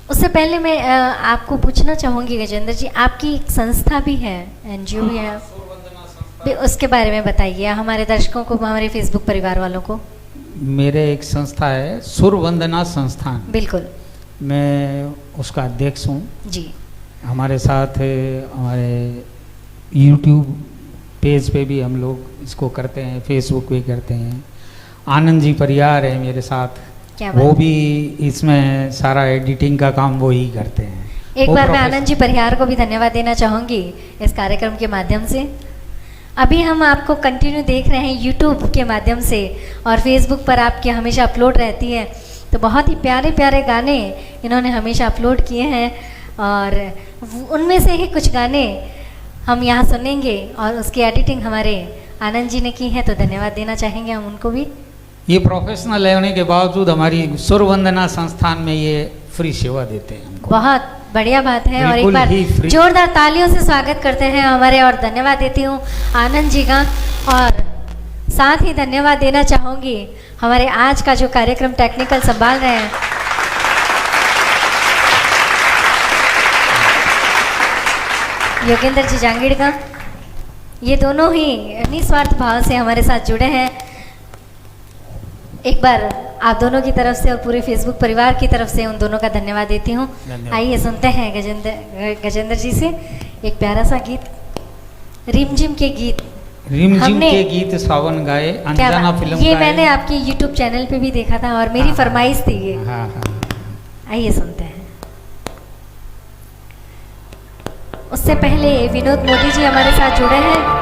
Speaker 1: उससे पहले मैं आपको पूछना चाहूँगी गजेंद्र जी, आपकी एक संस्था भी है, एनजीओ भी है, भी उसके बारे में बताइए हमारे दर्शकों को, हमारे फेसबुक परिवार वालों को।
Speaker 3: मेरे एक संस्था है सुर वंदना संस्थान,
Speaker 1: बिल्कुल,
Speaker 3: मैं उसका अध्यक्ष हूँ।
Speaker 1: जी
Speaker 3: हमारे साथ हमारे यूट्यूब पेज पे भी हम लोग इसको करते हैं, फेसबुक पे करते हैं। आनंद जी परियार है मेरे साथ,
Speaker 1: क्या बात
Speaker 3: वो
Speaker 1: है।
Speaker 3: भी इसमें सारा एडिटिंग का काम वो ही करते हैं।
Speaker 1: एक
Speaker 3: वो
Speaker 1: बार मैं
Speaker 3: प्रोफेसर-
Speaker 1: आनंद जी परिहार को भी धन्यवाद देना चाहूँगी इस कार्यक्रम के माध्यम से। अभी हम आपको कंटिन्यू देख रहे हैं यूट्यूब के माध्यम से और फेसबुक पर आपकी हमेशा अपलोड रहती है, तो बहुत ही प्यारे प्यारे गाने इन्होंने हमेशा अपलोड किए हैं और उनमें से ही कुछ गाने हम यहाँ सुनेंगे और उसकी एडिटिंग हमारे आनंद जी ने की है, तो धन्यवाद देना चाहेंगे हम उनको भी।
Speaker 3: ये प्रोफेशनल होने के बावजूद हमारी सुर वंदना संस्थान में ये फ्री सेवा देते हैं हमको।
Speaker 1: बहुत बढ़िया बात है और एक
Speaker 3: बिल्कुल
Speaker 1: बार
Speaker 3: ही free।
Speaker 1: जोरदार तालियों से स्वागत करते हैं हमारे और धन्यवाद देती हूँ आनंद जी का। और साथ ही धन्यवाद देना चाहूँगी हमारे आज का जो कार्यक्रम टेक्निकल संभाल रहे हैं योगेंद्र जी जांगीड़ का। ये दोनों ही निस्वार्थ भाव से हमारे साथ जुड़े हैं। एक बार आप दोनों की तरफ से और पूरे फेसबुक परिवार की तरफ से उन दोनों का धन्यवाद देती हूँ।
Speaker 3: धन्यवाद।
Speaker 1: आइए सुनते हैं गजेंद्र जी से एक प्यारा सा गीत, रिमझिम के गीत।
Speaker 3: रिमझिम
Speaker 1: हमने-
Speaker 3: के गीत सावन गाए,
Speaker 1: क्या
Speaker 3: अनजाना
Speaker 1: बात,
Speaker 3: फिल्म
Speaker 1: ये
Speaker 3: का
Speaker 1: मैंने
Speaker 3: है।
Speaker 1: आपके YouTube चैनल पे भी देखा था और मेरी
Speaker 3: हाँ।
Speaker 1: फरमाइश थी ये।
Speaker 3: हाँ हाँ।
Speaker 1: आइए सुनते हैं। उससे पहले विनोद मोदी जी हमारे साथ जुड़े हैं।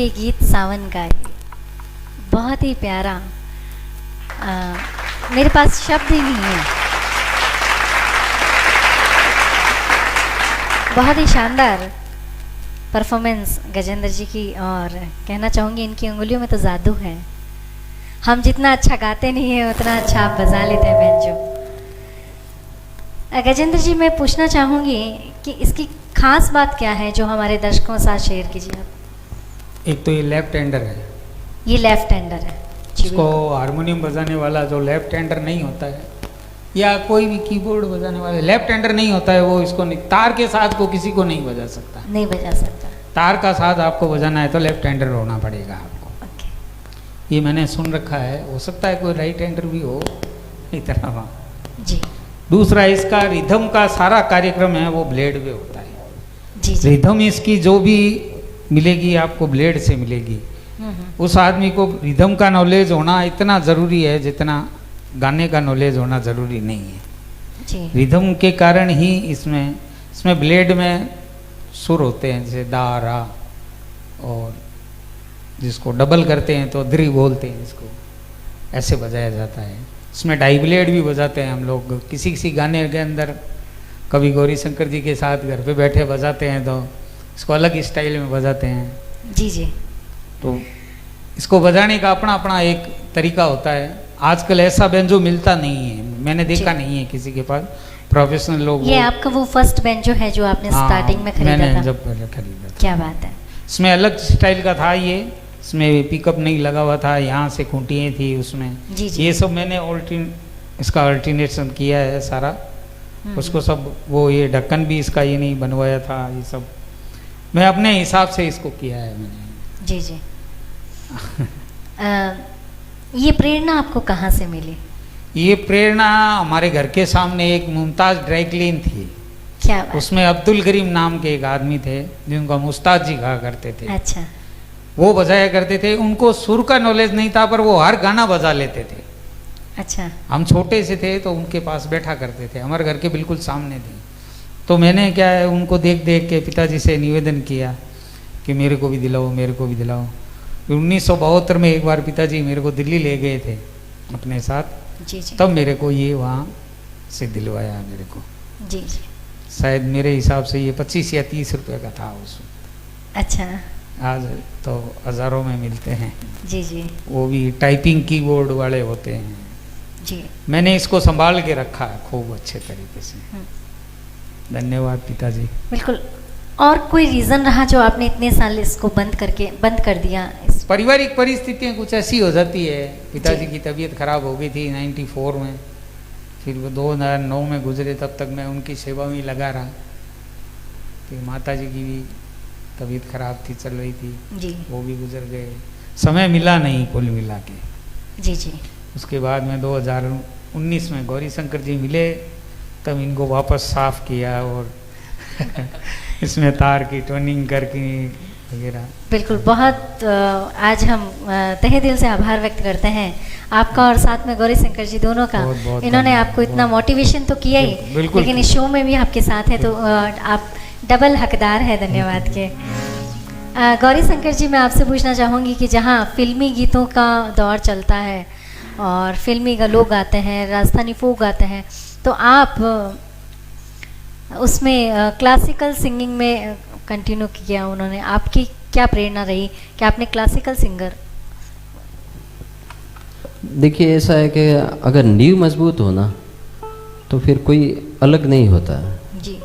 Speaker 1: ये गीत सावन का है, बहुत ही प्यारा। मेरे पास शब्द ही नहीं है। बहुत ही शानदार परफॉर्मेंस गजेंद्र जी की, और कहना चाहूँगी इनकी उंगलियों में तो जादू है। हम जितना अच्छा गाते नहीं हैं उतना अच्छा आप बजा लेते हैं बेंजो। गजेंद्र जी, मैं पूछना चाहूँगी कि इसकी खास बात क्या है जो हमारे दर्शकों के साथ शेयर कीजिए आप।
Speaker 3: एक तो ये लेफ्ट हैंडर है,
Speaker 1: ये लेफ्ट हैंडर है जी,
Speaker 3: इसको हारमोनियम बजाने वाला जो लेफ्ट हैंडर नहीं होता है, या कोई भी कीबोर्ड बजाने वाला लेफ्ट हैंडर नहीं होता है, वो इसको नहीं, तार के साथ को किसी को नहीं बजा सकता,
Speaker 1: नहीं बजा सकता।
Speaker 3: तार का साथ आपको बजाना है तो लेफ्ट हैंडर होना पड़ेगा आपको।
Speaker 1: ओके
Speaker 3: ये मैंने सुन रखा है, हो सकता है कोई राइट हैंडर भी हो इतना वहाँ।
Speaker 1: जी
Speaker 3: दूसरा, इसका रिदम का सारा कार्यक्रम है वो ब्लेड पे होता है।
Speaker 1: जी जी।
Speaker 3: रिदम इसकी जो भी मिलेगी आपको ब्लेड से मिलेगी। उस आदमी को रिदम का नॉलेज होना इतना ज़रूरी है जितना गाने का नॉलेज होना ज़रूरी नहीं है।
Speaker 1: जी
Speaker 3: रिदम के कारण ही इसमें ब्लेड में सुर होते हैं, जैसे दा रा, और जिसको डबल करते हैं तो द्रि बोलते हैं, इसको ऐसे बजाया जाता है। इसमें डाई ब्लेड भी बजाते हैं हम लोग, किसी किसी गाने के अंदर कभी गौरी शंकर जी के साथ घर पे बैठे बजाते हैं तो इसको अलग स्टाइल में बजाते हैं।
Speaker 1: जी जी।
Speaker 3: तो इसको बजाने का अपना अपना एक तरीका होता है। आजकल ऐसा बेंजो मिलता नहीं है, मैंने देखा नहीं है किसी के पास, प्रोफेशनल लोग।
Speaker 1: ये आपका वो फर्स्ट बेंजो है जो आपने स्टार्टिंग में खरीदा
Speaker 3: मैंने
Speaker 1: था?
Speaker 3: जब पहले खरीदा था।
Speaker 1: क्या बात है।
Speaker 3: इसमें अलग स्टाइल का था ये, इसमें पिकअप नहीं लगा हुआ था, यहाँ से खूंटियाँ थी उसमें।
Speaker 1: जी जी।
Speaker 3: ये सब मैंने इसका अल्टरनेशन किया है सारा, उसको सब वो ये ढक्कन भी इसका ये नहीं बनवाया था, ये सब मैं अपने हिसाब से इसको किया है मैंने।
Speaker 1: जी जी। ये प्रेरणा आपको कहाँ से मिली?
Speaker 3: ये प्रेरणा हमारे घर के सामने एक मुमताज़ ड्राई क्लीन थी,
Speaker 1: क्या बात।
Speaker 3: उसमें अब्दुल करीम नाम के एक आदमी थे जिनको हम उस्ताद जी कहा करते थे।
Speaker 1: अच्छा।
Speaker 3: वो बजाया करते थे, उनको सुर का नॉलेज नहीं था पर वो हर गाना बजा लेते थे।
Speaker 1: अच्छा।
Speaker 3: हम छोटे से थे तो उनके पास बैठा करते थे, हमारे घर के बिल्कुल सामने थे। तो मैंने क्या है उनको देख देख के पिताजी से निवेदन किया कि मेरे को भी दिलाओ, मेरे को भी दिलाओ। 1972 में एक बार पिताजी मेरे को दिल्ली ले गए थे अपने साथ,
Speaker 1: जी जी।
Speaker 3: तब मेरे को ये वहाँ से दिलवाया मेरे को।
Speaker 1: जी जी।
Speaker 3: शायद मेरे हिसाब से ये 25 या 30 रुपये का था उस वक्त।
Speaker 1: अच्छा।
Speaker 3: आज तो हज़ारों में मिलते हैं।
Speaker 1: जी जी।
Speaker 3: वो भी टाइपिंग कीबोर्ड वाले होते हैं।
Speaker 1: जी।
Speaker 3: मैंने इसको संभाल के रखा है खूब अच्छे तरीके से। धन्यवाद पिताजी।
Speaker 1: बिल्कुल। और कोई रीज़न रहा जो आपने इतने साल इसको बंद कर दिया?
Speaker 3: पारिवारिक परिस्थितियाँ कुछ ऐसी हो जाती है। पिताजी की तबीयत खराब हो गई थी 94 में, फिर वो 2009 में गुजरे, तब तक मैं उनकी सेवा में लगा रहा। फिर माताजी की भी तबीयत खराब थी, चल रही थी
Speaker 1: जी,
Speaker 3: वो भी गुजर गए, समय मिला नहीं कुल मिला के।
Speaker 1: जी जी।
Speaker 3: उसके बाद में 2019 में गौरी शंकर जी मिले, तब इनको वापस साफ किया और इसमें तार की ट्यूनिंग करके वगैरह।
Speaker 1: बिल्कुल। बहुत आज हम तहे दिल से आभार व्यक्त करते हैं आपका और साथ में गौरी शंकर जी दोनों का।
Speaker 3: बहुत बहुत
Speaker 1: इन्होंने आपको इतना मोटिवेशन तो किया ही,
Speaker 3: बिल्कुल,
Speaker 1: लेकिन इस शो में भी आपके साथ है, तो आप डबल हकदार है धन्यवाद के। गौरी शंकर जी, मैं आपसे पूछना चाहूँगी कि जहाँ फिल्मी गीतों का दौर चलता है और फिल्मी लोग गाते हैं, राजस्थानी फोक गाते हैं, तो आप उसमें क्लासिकल सिंगिंग में कंटिन्यू किया उन्होंने। आपकी क्या प्रेरणा रही कि आपने क्लासिकल सिंगर?
Speaker 2: देखिए, ऐसा है कि अगर नींव मजबूत हो ना तो फिर कोई अलग नहीं होता।
Speaker 1: जी।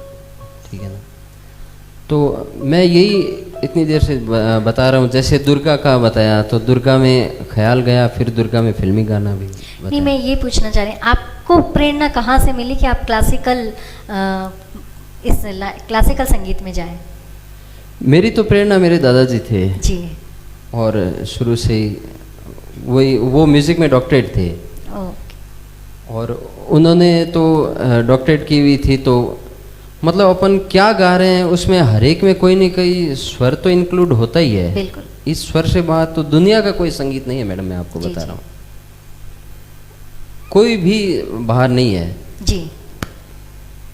Speaker 2: ठीक है ना। तो मैं यही इतनी देर से बता रहा हूँ, जैसे दुर्गा का बताया तो दुर्गा में ख्याल गया, फिर दुर्गा में फिल्मी गाना भी बताया।
Speaker 1: नहीं, मैं ये पूछना चाह रही हूँ आपको प्रेरणा कहाँ से मिली कि आप क्लासिकल संगीत में जाएं?
Speaker 2: मेरी तो प्रेरणा मेरे दादाजी थे
Speaker 1: जी।
Speaker 2: और शुरू से ही वो म्यूज़िक में डॉक्टरेट थे।
Speaker 1: ओके।
Speaker 2: और उन्होंने तो डॉक्टरेट की हुई थी, तो मतलब अपन क्या गा रहे हैं उसमें हर एक में कोई न कोई स्वर तो इंक्लूड होता ही है।
Speaker 1: बिल्कुल।
Speaker 2: इस स्वर से बात तो दुनिया का कोई संगीत नहीं है मैडम, मैं आपको
Speaker 1: जी,
Speaker 2: बता
Speaker 1: जी।
Speaker 2: रहा हूँ, कोई भी बाहर नहीं है।
Speaker 1: जी।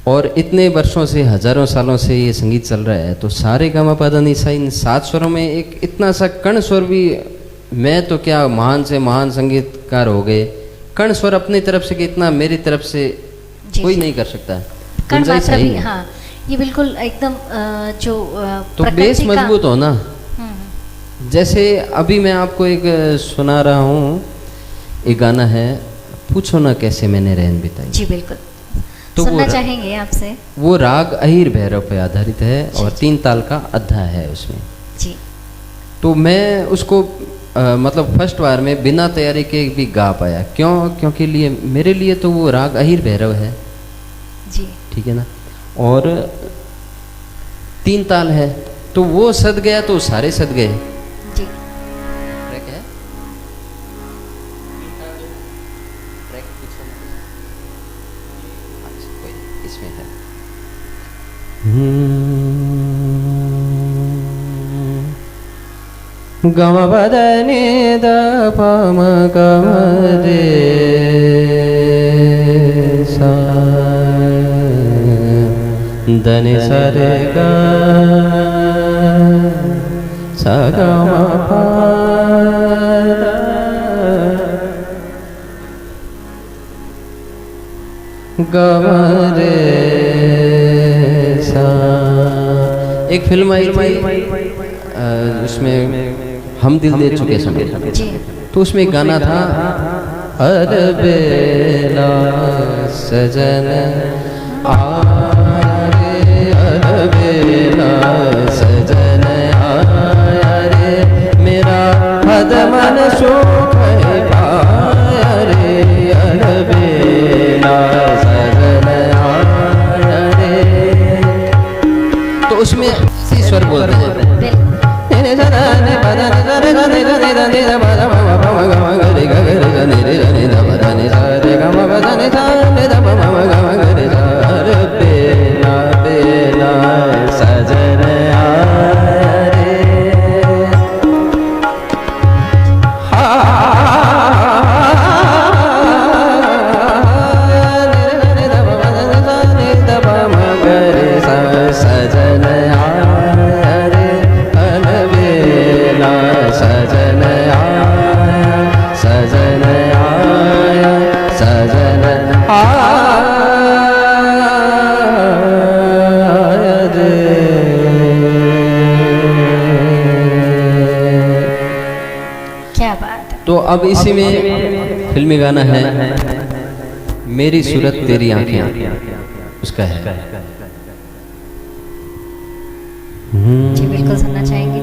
Speaker 2: और इतने वर्षों से, हजारों सालों से ये संगीत चल रहा है, तो सारे गामा पादा निशा इन 7 स्वरों में एक इतना सा कण स्वर भी, मैं तो क्या महान से महान संगीतकार हो गए, कण स्वर अपनी तरफ से कि इतना मेरी तरफ से
Speaker 1: जी,
Speaker 2: कोई
Speaker 1: जी।
Speaker 2: नहीं कर सकता।
Speaker 1: कण
Speaker 2: गुंजाइश
Speaker 1: मात्रा
Speaker 2: है ही
Speaker 1: भी,
Speaker 2: नहीं।
Speaker 1: हाँ, ये बिल्कुल एकदम जो
Speaker 2: तो
Speaker 1: प्रकृति
Speaker 2: बेस
Speaker 1: का-
Speaker 2: मजबूत हो ना। जैसे अभी मैं आपको एक सुना रहा हूँ, एक गाना है, पूछो ना कैसे मैंने रहन बिताई।
Speaker 1: जी बिल्कुल,
Speaker 2: तो
Speaker 1: सुनना
Speaker 2: वो
Speaker 1: चाहेंगे आपसे।
Speaker 2: वो राग अहिर भैरव पे आधारित है
Speaker 1: जी,
Speaker 2: और
Speaker 1: जी।
Speaker 2: 3 ताल का अध्याय है उसमें।
Speaker 1: जी
Speaker 2: तो मैं उसको मतलब फर्स्ट बार में बिना तैयारी के भी गा पाया। क्यों? क्योंकि मेरे लिए तो वो राग अहिर भैरव है,
Speaker 1: जी
Speaker 2: ठीक है ना, और 3 ताल है, तो वो सद गया तो सारे सद गए।
Speaker 1: जी
Speaker 2: ट्रैक है? ट्रैक अच्छा, कोई नहीं, इसमें है। गम बदने द पम गम रे सा दनि सरे ग सा ग म प गम रे सा। एक फिल्म आई थी, उसमें हम दिल दे चुके समय,
Speaker 1: जी
Speaker 2: तो उसमें एक गाना था, हर बेला सजन आया रे, हर बेला सजन आया रे, मेरा हद मन सुख पाया रे, हर बेला सजन आया रे। तो उसमें इसी स्वर बोलते हैं,
Speaker 1: बिल्कुल
Speaker 2: सजन आया रे। सजन आया रे, अलबेला सजन आया, सजन आया, सजन आया रे।
Speaker 1: क्या बात है।
Speaker 2: तो अब इसी में फिल्मी गाना है, मेरी सूरत तेरी आंखें, उसका है।
Speaker 1: जी बिल्कुल सुनना चाहेंगे।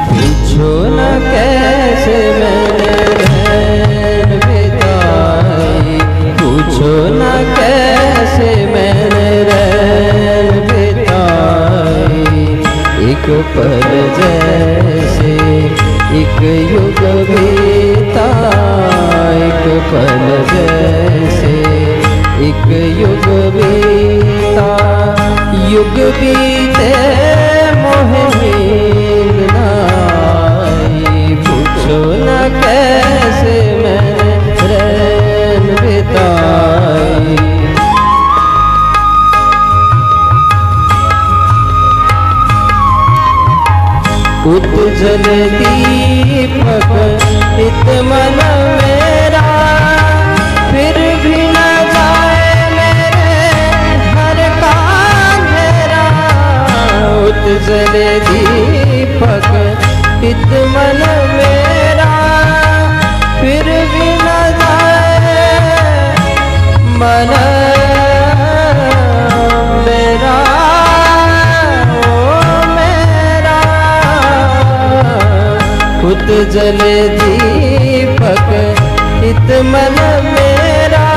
Speaker 2: पूछो न कैसे मैंने रहन बिताई, पूछो न कैसे मैंने रहन बिताई, एक पल जैसे एक युग बीता, एक पल जैसे एक युग बीता, युग बीते मोह नींद न आई, पूछो न कैसे मैंने रहन बिताई। उतजल दीपक इत मन मेरा, फिर भी न जाए मेरे घर का अंधेरा। उतजल दीपक इत मन मेरा, फिर भी न जाए मन मेरा। उत जले दीपक इत मन मेरा,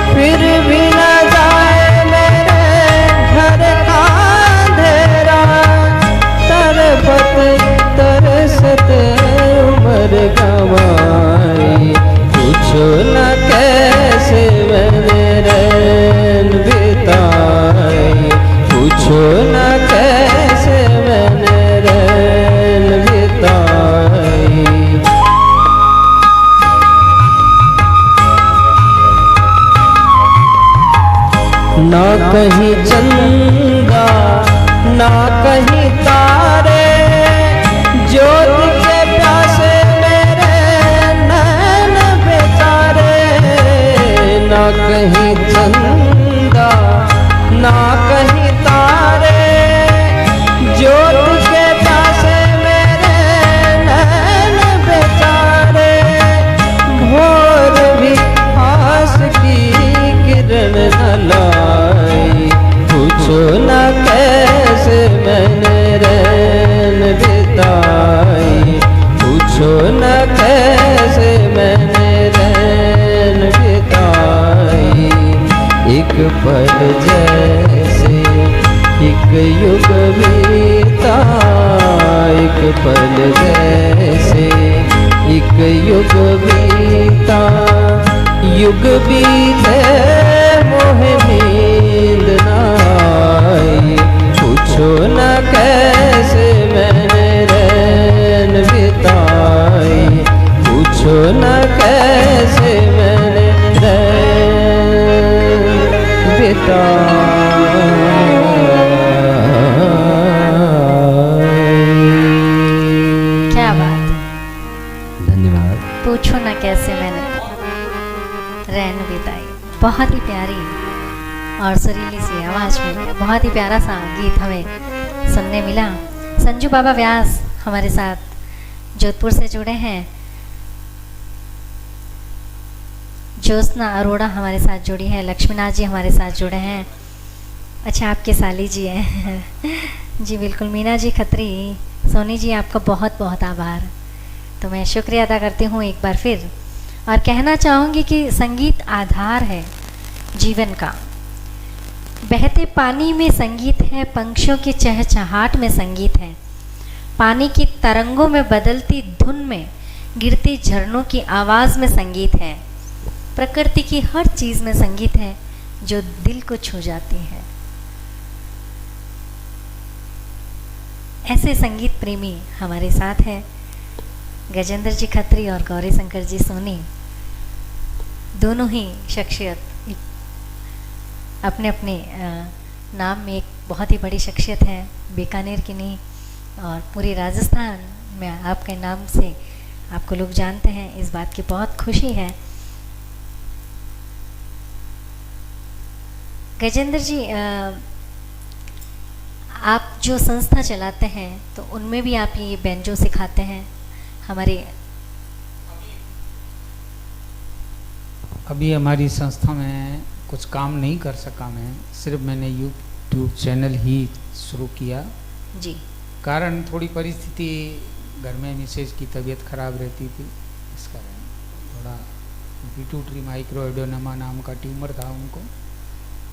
Speaker 2: फिर भी न जाए मेरे घर का अंधेरा। तरपत तरसत उम्र गंवाई, पूछो न कैसे मैंने रैन बिताई, पूछो न कैसे मैंने रैन बिताई। ना कहीं चंदा ना कहीं तारे, ज्योत के प्यासे मेरे नैन बेचारे। ना कहीं चंदा ना कहीं तारे, ज्योत के प्यासे मेरे नैन बेचारे। भोर भी आस की किरण न लाई, पूछो न कैसे मैंने रैन बिताई, पूछो न कैसे मैंने रैन बिताई। एक पल जैसे एक युग बीता, एक पल जैसे एक युग बीता। युग बीते मोहे नींद न आई, पूछो न कैसे मैंने रैन बिताई, पूछो न कैसे मैंने रैन बिताई।
Speaker 1: क्या बात,
Speaker 2: धन्यवाद।
Speaker 1: पूछो ना कैसे मैंने रैन बिताई। बहुत ही प्यारी और सुरीली सी आवाज़ में बहुत ही प्यारा सा गीत हमें सुनने मिला। संजू बाबा व्यास हमारे साथ जोधपुर से जुड़े हैं, ज्योत्सना अरोड़ा हमारे साथ जुड़ी है, लक्ष्मीनाथ जी हमारे साथ जुड़े हैं। अच्छा, आपके साली जी हैं जी बिल्कुल। मीना जी खत्री, सोनी जी आपका बहुत बहुत आभार। तो मैं शुक्रिया अदा करती हूँ एक बार फिर, और कहना चाहूँगी कि संगीत आधार है जीवन का। बहते पानी में संगीत है, पंछियों की चहचहाट में संगीत है, पानी की तरंगों में बदलती धुन में गिरती झरनों की आवाज़ में संगीत है, प्रकृति की हर चीज़ में संगीत है जो दिल को छू जाती है। ऐसे संगीत प्रेमी हमारे साथ हैं गजेंद्र जी खत्री और गौरी शंकर जी सोनी। दोनों ही शख्सियत अपने अपने नाम में एक बहुत ही बड़ी शख्सियत है, बीकानेर की नहीं और पूरे राजस्थान में आपके नाम से आपको लोग जानते हैं। इस बात की बहुत खुशी है। गजेंद्र जी, आप जो संस्था चलाते हैं तो उनमें भी आप ये बैंजो सिखाते हैं हमारे?
Speaker 3: अभी हमारी संस्था में कुछ काम नहीं कर सका मैं, सिर्फ मैंने यूट्यूब चैनल ही शुरू किया
Speaker 1: जी।
Speaker 3: कारण थोड़ी परिस्थिति घर में मिसेज की तबीयत खराब रहती थी, इस कारण थोड़ा पिट्यूटरी माइक्रोएडेनोमा नाम का ट्यूमर था उनको,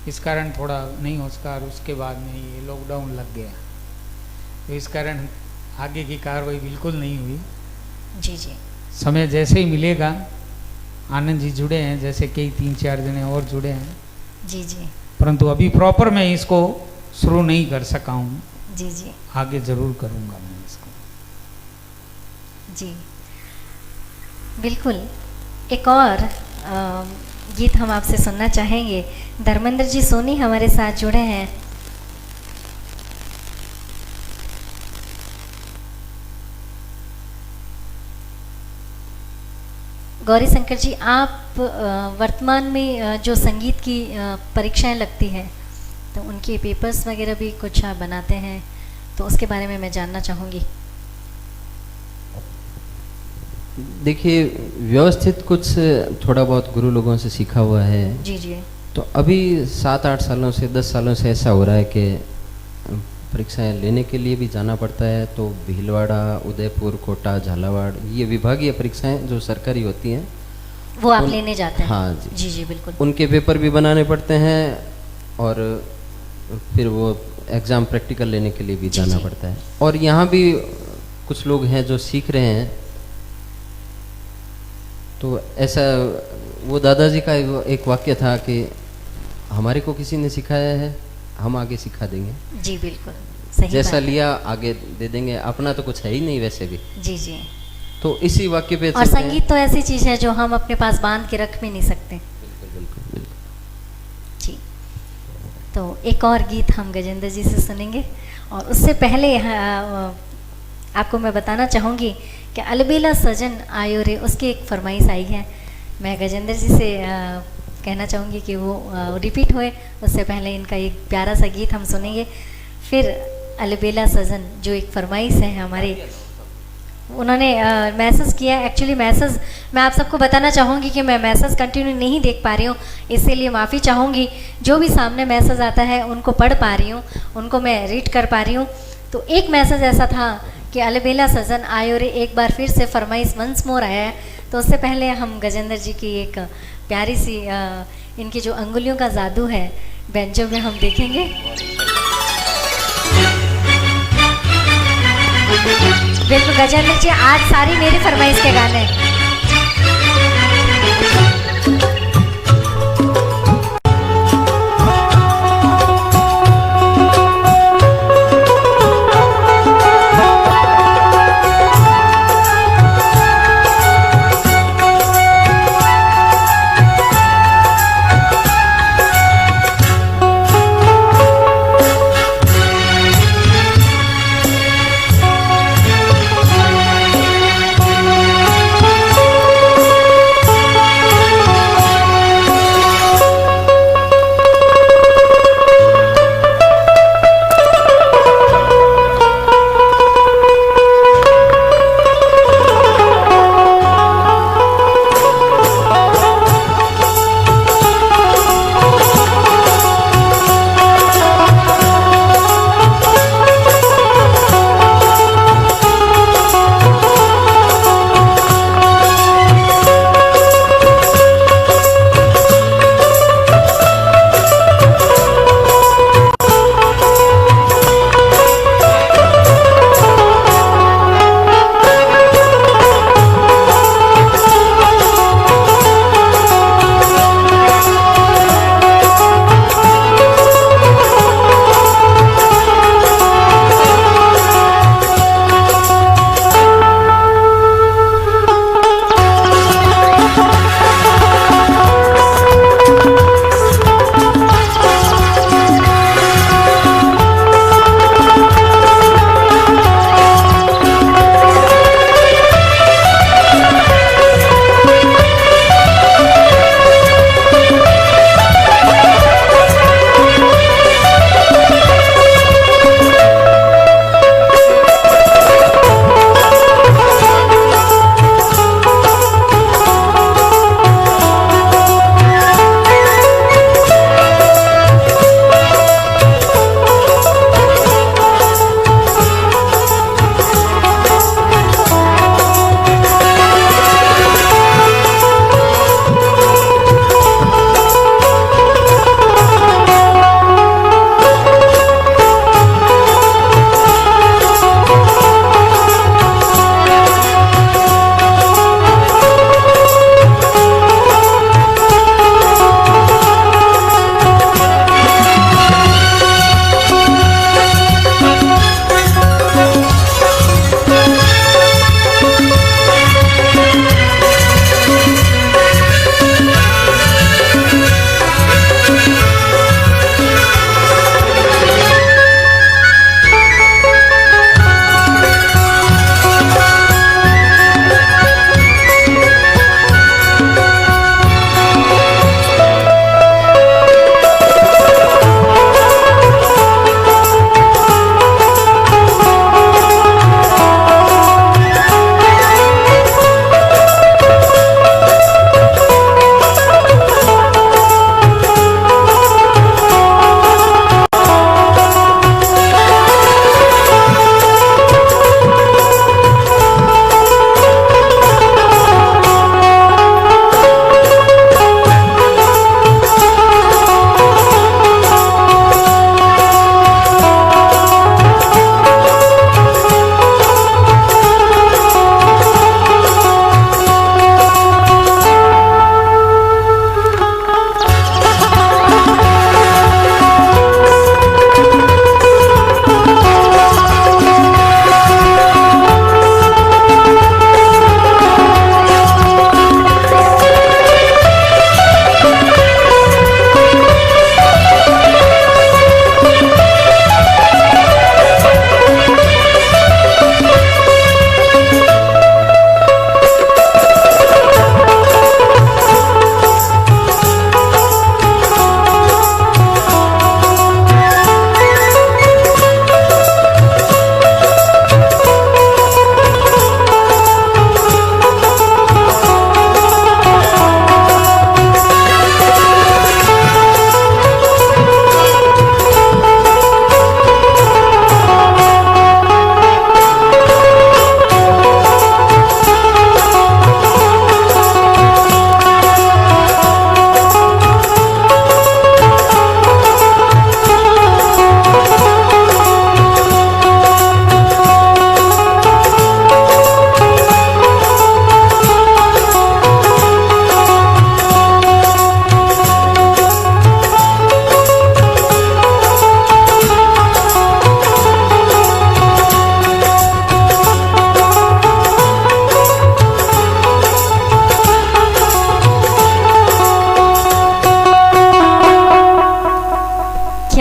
Speaker 3: इस कारण थोड़ा नहीं हो सका। और उसके बाद में ये लॉकडाउन लग गया, तो इस कारण आगे की कार्रवाई बिल्कुल नहीं हुई।
Speaker 1: जी जी।
Speaker 3: समय जैसे ही मिलेगा, आनंद जी जुड़े हैं, जैसे कई 3-4 जने और जुड़े हैं
Speaker 1: जी जी,
Speaker 3: परंतु अभी प्रॉपर मैं इसको शुरू नहीं कर सका हूँ।
Speaker 1: जी जी
Speaker 3: आगे जरूर करूँगा मैं इसको।
Speaker 1: जी बिल्कुल। एक और गीत हम आपसे सुनना चाहेंगे। धर्मेंद्र जी सोनी हमारे साथ जुड़े हैं। गौरी शंकर जी, आप वर्तमान में जो संगीत की परीक्षाएं लगती हैं तो उनके पेपर्स वगैरह भी कुछ आप बनाते हैं, तो उसके बारे में मैं जानना चाहूँगी।
Speaker 2: देखिए, व्यवस्थित कुछ थोड़ा बहुत गुरु लोगों से सीखा हुआ है।
Speaker 1: जी जी।
Speaker 2: तो अभी 7-8 सालों से 10 सालों से ऐसा हो रहा है कि परीक्षाएं लेने के लिए भी जाना पड़ता है, तो भीलवाड़ा, उदयपुर, कोटा, झालावाड़, ये विभागीय परीक्षाएं जो सरकारी होती हैं
Speaker 1: वो आप लेने जाते हैं?
Speaker 2: हाँ जी
Speaker 1: जी जी बिल्कुल।
Speaker 2: उनके पेपर भी बनाने पड़ते हैं और फिर वो एग्ज़ाम प्रैक्टिकल लेने के लिए भी
Speaker 1: जी,
Speaker 2: जाना
Speaker 1: जी।
Speaker 2: पड़ता है। और यहाँ भी कुछ लोग हैं जो सीख रहे हैं, तो ऐसा वो दादाजी का एक वाक्य था कि हमारे को किसी ने सिखाया है, हम आगे सिखा देंगे।
Speaker 1: जी बिल्कुल सही
Speaker 2: जैसा
Speaker 1: बात है।
Speaker 2: लिया आगे दे देंगे, अपना तो कुछ है ही नहीं वैसे भी।
Speaker 1: जी जी।
Speaker 2: तो इसी वाक्य पे
Speaker 1: और
Speaker 2: चलते हैं।
Speaker 1: संगीत तो ऐसी चीज है जो हम अपने पास बांध के रख भी नहीं सकते।
Speaker 2: बिल्कुल बिल्कुल बिल्कुल।
Speaker 1: जी। तो एक और गीत हम गजेंद्र जी से सुनेंगे, और उससे पहले आपको मैं बताना चाहूँगी कि अलबेला सजन आयो रे, उसकी एक फरमाइश आई है। मैं गजेंद्र जी से कहना चाहूँगी कि वो रिपीट होए, उससे पहले इनका एक प्यारा सा गीत हम सुनेंगे। फिर अलबेला सजन जो एक फरमाइश है हमारे, उन्होंने मैसेज किया। एक्चुअली मैसेज मैं आप सबको बताना चाहूँगी कि मैं मैसेज कंटिन्यू नहीं देख पा रही हूँ, इसीलिए माफ़ी चाहूँगी। जो भी सामने मैसेज आता है उनको पढ़ पा रही हूँ, उनको मैं रीड कर पा रही हूँ। तो एक मैसेज ऐसा था कि अलबेला सजन आयो रे, एक बार फिर से फरमाइश वंस मोर आया है। तो उससे पहले हम गजेंद्र जी की एक प्यारी सी इनकी जो अंगुलियों का जादू है बेंचों में हम देखेंगे। बिल्कुल गजेंद्र जी, आज सारी मेरी फरमाइश के गाने।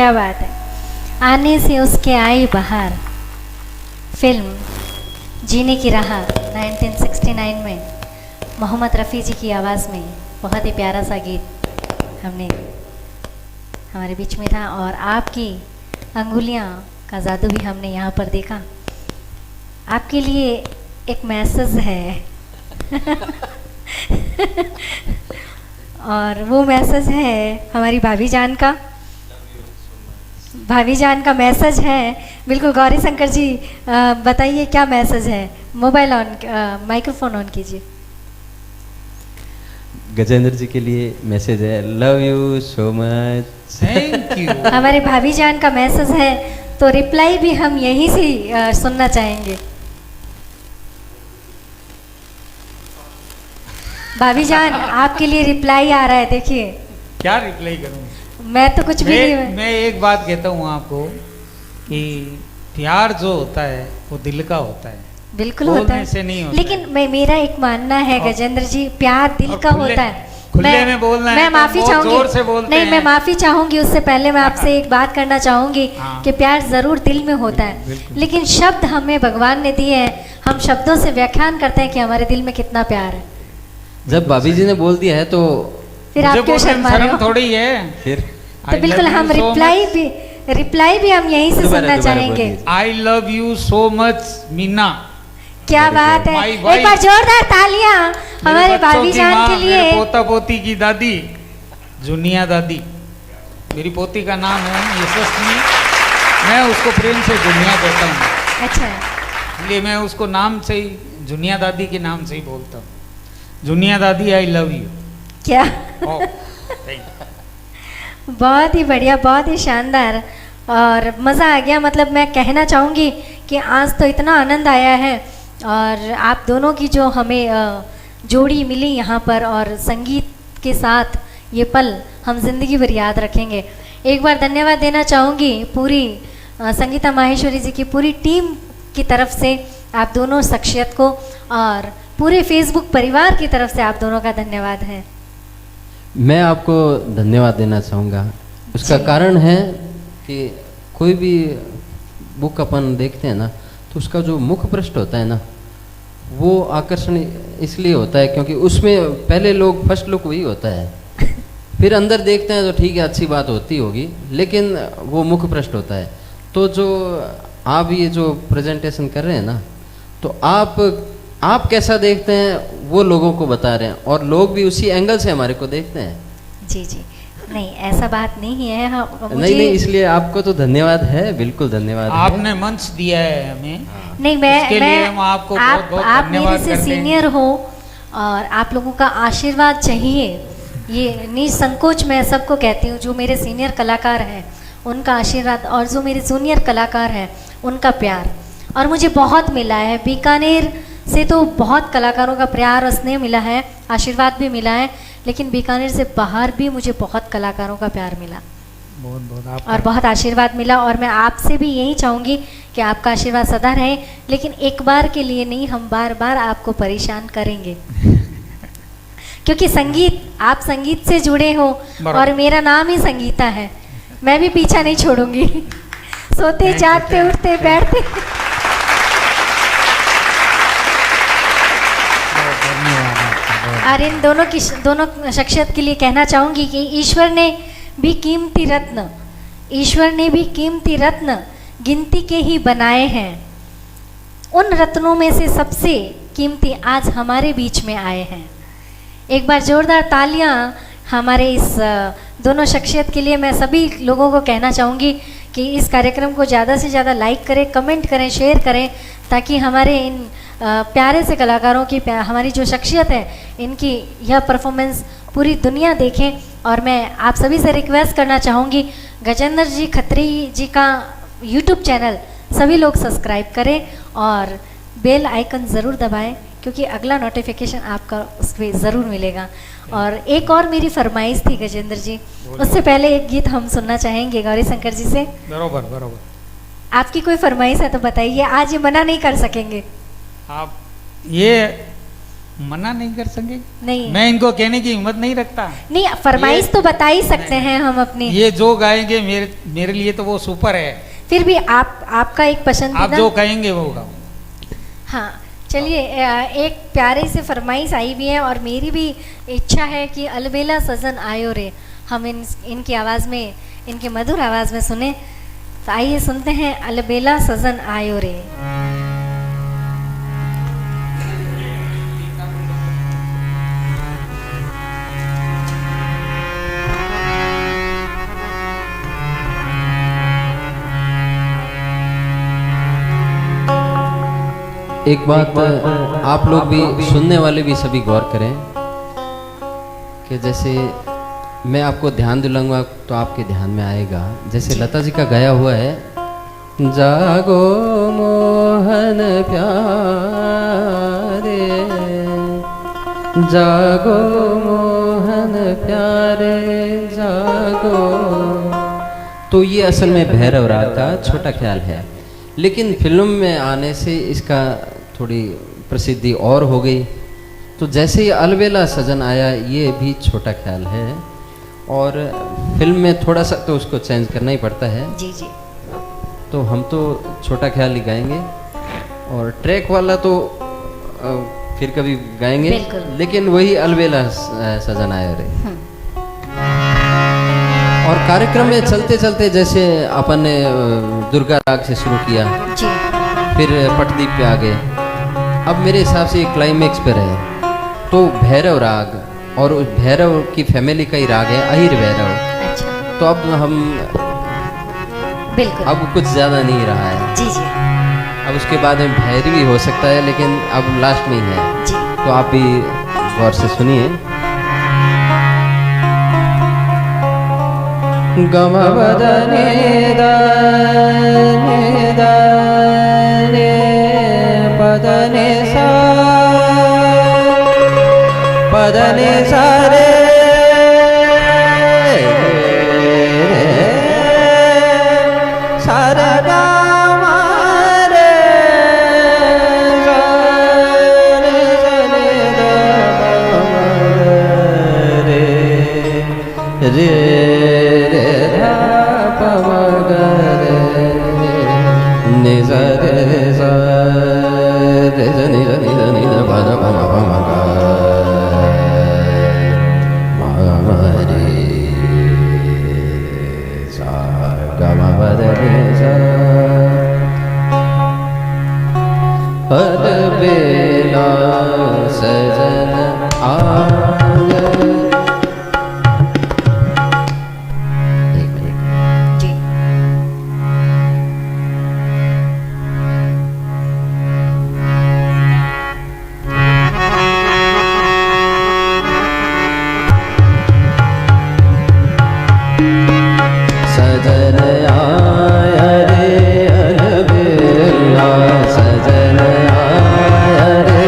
Speaker 1: क्या बात है। आने से उसके आई बहार, फिल्म जीने की राह 1969 में मोहम्मद रफ़ी जी की आवाज़ में बहुत ही प्यारा सा गीत हमने हमारे बीच में था, और आपकी अंगुलियां का जादू भी हमने यहाँ पर देखा। आपके लिए एक मैसेज है और वो मैसेज है हमारी भाभी जान का, भाभी जान का मैसेज है। बिल्कुल गौरी शंकर जी बताइए क्या मैसेज है। मोबाइल ऑन, माइक्रोफोन ऑन कीजिए।
Speaker 2: गजेंद्र जी के लिए मैसेज है, love you so much.
Speaker 3: Thank you.
Speaker 1: हमारे भाभी जान का मैसेज है, तो रिप्लाई भी हम यहीं से सुनना चाहेंगे। भाभी जान आपके लिए रिप्लाई आ रहा है, देखिए।
Speaker 3: क्या रिप्लाई करूं?
Speaker 1: मैं तो कुछ भी नहीं।
Speaker 3: मैं एक बात कहता हूँ आपको कि प्यार जो होता है वो दिल का होता है,
Speaker 1: बिल्कुल होता
Speaker 3: बोलने
Speaker 1: है
Speaker 3: से नहीं होता
Speaker 1: लेकिन मेरा एक मानना है गजेंद्र जी, प्यार दिल का होता है।
Speaker 3: खुले में बोलना है
Speaker 1: मैं
Speaker 3: तो
Speaker 1: माफी
Speaker 3: बहुत
Speaker 1: चाहूंगी,
Speaker 3: जोर से बोलते
Speaker 1: नहीं
Speaker 3: हैं।
Speaker 1: मैं माफी चाहूंगी। उससे पहले मैं आपसे एक बात करना चाहूंगी
Speaker 3: हाँ।
Speaker 1: कि प्यार जरूर दिल में होता है,
Speaker 3: बिल्कुल।
Speaker 1: लेकिन शब्द हमें भगवान ने दिए हैं, हम शब्दों से व्याख्यान करते हैं कि हमारे दिल में कितना प्यार है।
Speaker 2: जब भाभी जी ने बोल दिया है तो
Speaker 1: फिर आप क्यों शर्मा रहे हो?
Speaker 3: थोड़ी है।
Speaker 2: फिर
Speaker 1: तो बिल्कुल हम रिप्लाई भी हम यहीं से सुनना चाहेंगे।
Speaker 3: I love you so much Meena.
Speaker 1: क्या बात है,
Speaker 3: भाई,
Speaker 1: एक बार जोरदार तालियां हमारे भाभी जान के लिए।
Speaker 3: पोता पोती की दादी जुनिया दादी, मेरी पोती का नाम है यशस्वी, मैं उसको प्रेम से जुनिया कहता हूँ।
Speaker 1: अच्छा,
Speaker 3: इसलिए मैं उसको नाम से ही जुनिया दादी के नाम से ही बोलता हूँ। जुनिया दादी आई लव यू।
Speaker 1: क्या
Speaker 3: ओ,
Speaker 1: बहुत ही बढ़िया, बहुत ही शानदार और मज़ा आ गया। मतलब मैं कहना चाहूँगी कि आज तो इतना आनंद आया है, और आप दोनों की जो हमें जोड़ी मिली यहाँ पर, और संगीत के साथ ये पल हम जिंदगी भर याद रखेंगे। एक बार धन्यवाद देना चाहूँगी पूरी संगीता माहेश्वरी जी की पूरी टीम की तरफ से आप दोनों शख्सियत को, और पूरे फेसबुक परिवार की तरफ से आप दोनों का धन्यवाद है।
Speaker 2: मैं आपको धन्यवाद देना चाहूँगा। उसका कारण है कि कोई भी बुक अपन देखते हैं ना, तो उसका जो मुख पृष्ठ होता है ना, वो आकर्षण इसलिए होता है क्योंकि उसमें पहले लोग फर्स्ट लुक वही होता है, फिर अंदर देखते हैं तो ठीक है अच्छी बात होती होगी, लेकिन वो मुख पृष्ठ होता है। तो जो आप ये जो प्रेजेंटेशन कर रहे हैं ना, तो आप कैसा देखते हैं वो लोगों को बता रहे हैं, और लोग भी उसी एंगल से हमारे को देखते हैं।
Speaker 1: जी जी, नहीं ऐसा बात नहीं है। हाँ,
Speaker 2: नहीं, इसलिए आपको तो धन्यवाद है, बिल्कुल धन्यवाद है।
Speaker 3: आपने मंच दिया है हमें।
Speaker 1: नहीं
Speaker 3: उसके लिए हम आपको बहुत बहुत
Speaker 1: आप
Speaker 3: धन्यवाद
Speaker 1: मेरे से
Speaker 3: करते हैं।
Speaker 1: सीनियर हो और आप लोगों का आशीर्वाद चाहिए, ये निसंकोच मैं सबको कहती हूँ। जो मेरे सीनियर कलाकार हैं उनका आशीर्वाद, और जो मेरे जूनियर कलाकार हैं उनका प्यार, और मुझे बहुत मिला है। बीकानेर से तो बहुत कलाकारों का प्यार और स्नेह मिला है, आशीर्वाद भी मिला है, लेकिन बीकानेर से बाहर भी मुझे बहुत कलाकारों का प्यार मिला,
Speaker 3: बहुत बहुत
Speaker 1: और बहुत आशीर्वाद मिला। और मैं आपसे भी यही चाहूँगी कि आपका आशीर्वाद सदा रहे, लेकिन एक बार के लिए नहीं, हम बार बार आपको परेशान करेंगे क्योंकि संगीत, आप संगीत से जुड़े हो और मेरा नाम ही संगीता है। मैं भी पीछा नहीं छोड़ूंगी सोते जागते उठते बैठते। और इन दोनों शख्सियत के लिए कहना चाहूँगी कि ईश्वर ने भी कीमती रत्न गिनती के ही बनाए हैं। उन रत्नों में से सबसे कीमती आज हमारे बीच में आए हैं। एक बार जोरदार तालियां हमारे इस दोनों शख्सियत के लिए। मैं सभी लोगों को कहना चाहूँगी कि इस कार्यक्रम को ज़्यादा से ज़्यादा लाइक करें, कमेंट करें, शेयर करें, ताकि हमारे इन प्यारे से कलाकारों की, हमारी जो शख्सियत है, इनकी यह परफॉर्मेंस पूरी दुनिया देखें। और मैं आप सभी से रिक्वेस्ट करना चाहूँगी, गजेंद्र जी खत्री जी का यूट्यूब चैनल सभी लोग सब्सक्राइब करें और बेल आइकन ज़रूर दबाएं, क्योंकि अगला नोटिफिकेशन आपका उस पर ज़रूर मिलेगा। और एक और मेरी फरमाइश थी गजेंद्र जी, उससे पहले एक गीत हम सुनना चाहेंगे गौरी शंकर जी से।
Speaker 3: बरोबर।
Speaker 1: आपकी कोई फरमाइश है तो बताइए, आज ये मना नहीं कर सकेंगे
Speaker 3: आप। ये मना नहीं कर सकेंगे?
Speaker 1: नहीं
Speaker 3: मैं इनको कहने की हिम्मत नहीं रखता।
Speaker 1: नहीं, फरमाइश तो बता ही सकते हैं हम अपनी।
Speaker 3: ये जो गाएंगे मेरे लिए तो वो सुपर है।
Speaker 1: फिर भी आपका एक
Speaker 3: आप
Speaker 1: पसंदीदा।
Speaker 3: जो कहेंगे वो गाओ।
Speaker 1: हाँ चलिए, एक प्यारे से फरमाइश आई भी है और मेरी भी इच्छा है कि अलबेला सजन आयो रे हम इनकी आवाज़ में, इनके मधुर आवाज़ में सुने। तो आइए सुनते हैं अलबेला सजन आयो रे।
Speaker 2: एक बात आप लोग भी, सुनने वाले भी सभी गौर करें कि जैसे मैं आपको ध्यान दिलाऊंगा तो आपके ध्यान में आएगा। जैसे लता जी का गाया हुआ है, जागो मोहन प्यारे, जागो मोहन प्यारे जागो। तो ये असल में भैरव राग का छोटा ख्याल है, लेकिन फिल्म में आने से इसका थोड़ी प्रसिद्धि और हो गई। तो जैसे ही अलबेला सजन आया, ये भी छोटा ख्याल है और फिल्म में थोड़ा सा तो उसको चेंज करना ही पड़ता है।
Speaker 1: जी जी।
Speaker 2: तो हम तो छोटा ख्याल ही गाएंगे और ट्रैक वाला तो फिर कभी गाएंगे, लेकिन वही अलबेला सजन आया रे। और कार्यक्रम में चलते चलते जैसे अपन ने दुर्गा राग से शुरू किया
Speaker 1: जी,
Speaker 2: फिर पटदीप पे आ गए, अब मेरे हिसाब से क्लाइमेक्स पे रहे तो भैरव राग, और उस भैरव की फैमिली का ही राग है अहिर भैरव।
Speaker 1: अच्छा,
Speaker 2: तो अब हम
Speaker 1: बिल्कुल
Speaker 2: अब कुछ ज़्यादा नहीं रहा है।
Speaker 1: जी जी
Speaker 2: अब उसके बाद में भैरवी भी हो सकता है, लेकिन अब लास्ट में ही है।
Speaker 1: जी।
Speaker 2: तो आप भी गौर से सुनिए। गम बदने दाने दाने पदने सा पदने सारे सारे गामारे रे अलबेला सजन आया।
Speaker 1: जी।
Speaker 2: सजन आया रे अलबेला सजन आया रे,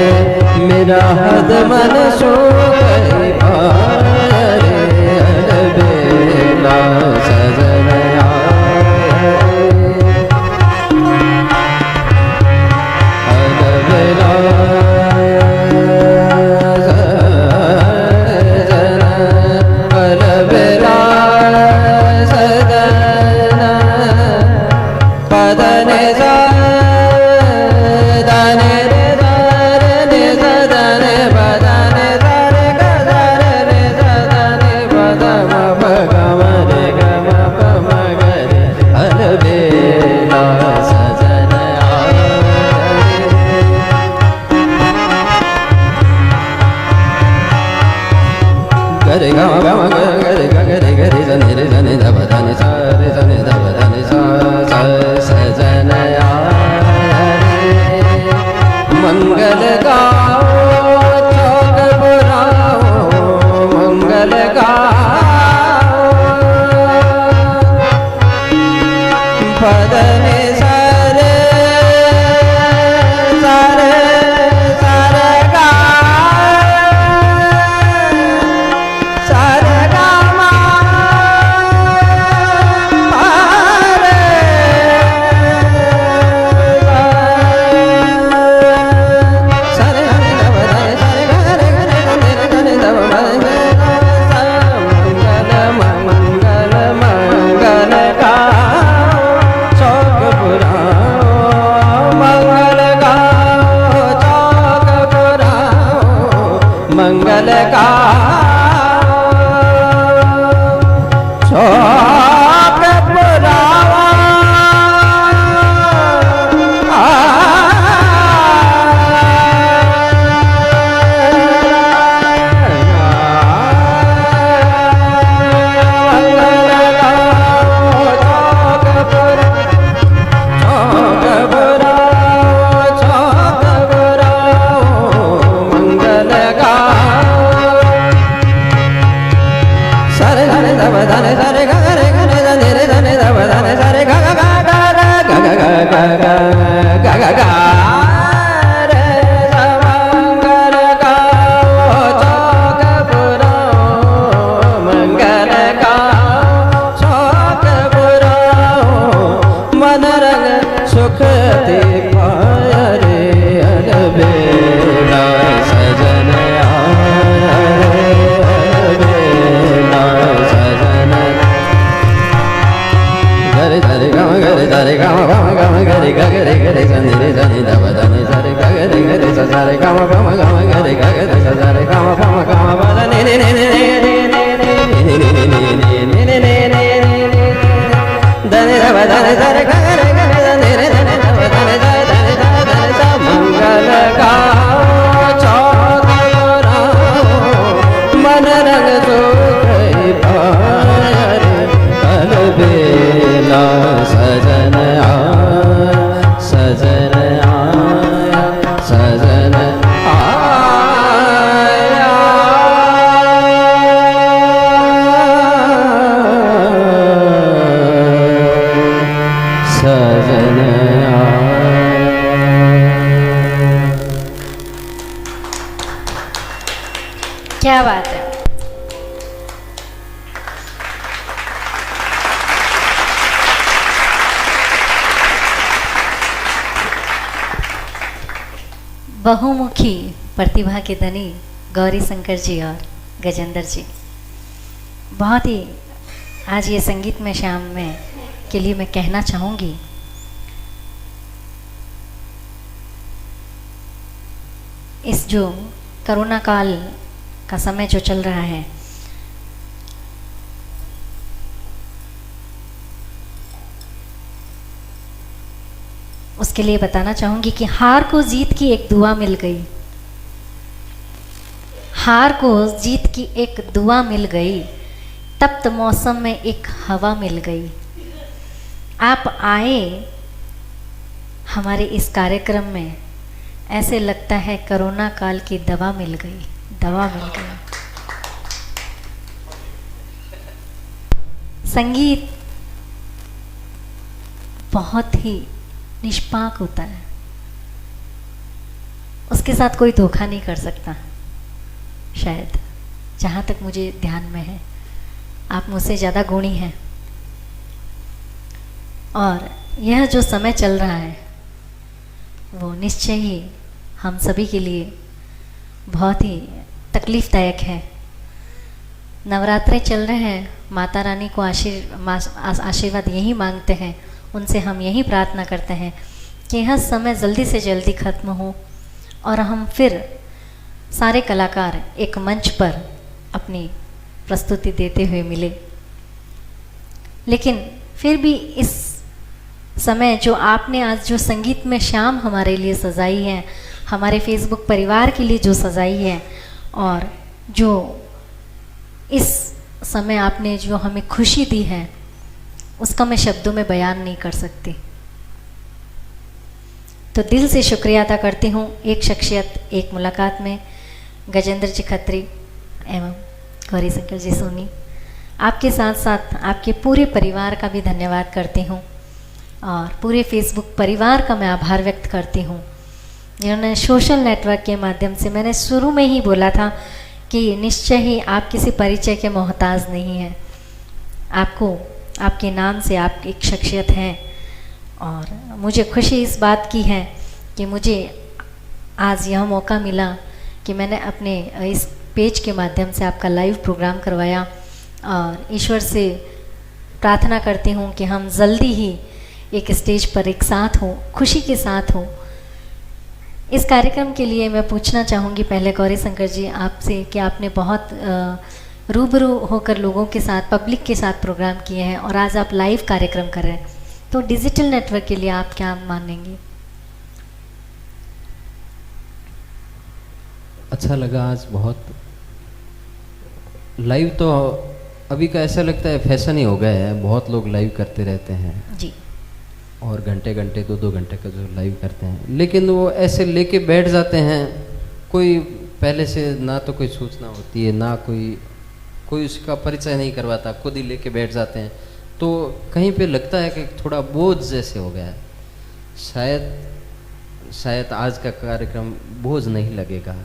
Speaker 2: मेरा हद मन सो गई पाया रे अलबेला सजन आया अलबेला सजन अलबेला सजन पदने सा दाने रे दारे ने सदने पदने दारे गदारे रे सदने पदम पगम रे गम पम गरे अलबेला सजन आया गरे गम गम गरे गरे गरे जने रे जने धब धने सा रे जने धब धने सा सजन आया रे। मंगल गाओ चौक बुराओ मंगल गाओ पदने सारे सारे सारे सारे गामा पारे सारे पति पाया रे अलबेला सजन आया रे अलबेला सजन गरे गरे गम गरे गरे गम गम गम गरे गरे गरे सनि रे सनि दब धनि सरे गरे गरे सरे गम गम गम गरे गरे सरे गम गम गम बद ने ने ने ने धनि दब धनि सरे गरे गरे सनि रे धनि दब धनि धनि धनि सा मंगल गाओ चौरा मन रंग सुख पाया रे अलबेला सजन आया सजन आया सजन आया सजन आया।
Speaker 1: क्या बात है। बहुमुखी प्रतिभा के धनी गौरी शंकर जी और गजेंद्र जी, बहुत ही आज ये संगीत में शाम में के लिए मैं कहना चाहूँगी, इस जो कोरोना काल का समय जो चल रहा है, उसके लिए बताना चाहूँगी कि हार को जीत की एक दुआ मिल गई, हार को जीत की एक दुआ मिल गई, तप्त मौसम में एक हवा मिल गई। आप आए हमारे इस कार्यक्रम में, ऐसे लगता है कोरोना काल की दवा मिल गई, दवा मिल गई। संगीत बहुत ही निष्पाक होता है, उसके साथ कोई धोखा नहीं कर सकता। शायद जहाँ तक मुझे ध्यान में है, आप मुझसे ज़्यादा गुणी हैं, और यह जो समय चल रहा है वो निश्चय ही हम सभी के लिए बहुत ही तकलीफ़दायक है। नवरात्रे चल रहे हैं, माता रानी को आशीर्वाद यही मांगते हैं, उनसे हम यही प्रार्थना करते हैं कि यह समय जल्दी से जल्दी ख़त्म हो और हम फिर सारे कलाकार एक मंच पर अपनी प्रस्तुति देते हुए मिले। लेकिन फिर भी इस समय जो आपने आज जो संगीत में शाम हमारे लिए सजाई है, हमारे फेसबुक परिवार के लिए जो सजाई है, और जो इस समय आपने जो हमें खुशी दी है, उसका मैं शब्दों में बयान नहीं कर सकती। तो दिल से शुक्रिया अदा करती हूँ एक शख्सियत, एक मुलाकात में गजेंद्र जी खत्री एवं गौरी शंकर जी सोनी, आपके साथ साथ आपके पूरे परिवार का भी धन्यवाद करती हूँ, और पूरे फेसबुक परिवार का मैं आभार व्यक्त करती हूँ, जिन्होंने सोशल नेटवर्क के माध्यम से, मैंने शुरू में ही बोला था कि निश्चय ही आप किसी परिचय के मोहताज नहीं हैं, आपको आपके नाम से आप एक शख्सियत हैं। और मुझे खुशी इस बात की है कि मुझे आज यह मौका मिला कि मैंने अपने इस पेज के माध्यम से आपका लाइव प्रोग्राम करवाया, और ईश्वर से प्रार्थना करती हूँ कि हम जल्दी ही एक स्टेज पर एक साथ हों, खुशी के साथ हों। इस कार्यक्रम के लिए मैं पूछना चाहूँगी पहले गौरी शंकर जी आपसे कि आपने बहुत रूबरू होकर लोगों के साथ, पब्लिक के साथ प्रोग्राम किए हैं, और आज आप लाइव कार्यक्रम कर रहे हैं, तो डिजिटल नेटवर्क के लिए आप क्या मानेंगे?
Speaker 2: अच्छा लगा आज बहुत। लाइव तो अभी का ऐसा लगता है फैशन ही हो गया है, बहुत लोग लाइव करते रहते हैं
Speaker 1: जी,
Speaker 2: और घंटे घंटे 2-2 घंटे का जो लाइव करते हैं, लेकिन वो ऐसे लेके बैठ जाते हैं, कोई पहले से ना तो कोई सूचना होती है, ना कोई उसका परिचय नहीं करवाता, खुद ही लेके बैठ जाते हैं, तो कहीं पे लगता है कि थोड़ा बोझ जैसे हो गया है। शायद आज का कार्यक्रम बोझ नहीं लगेगा,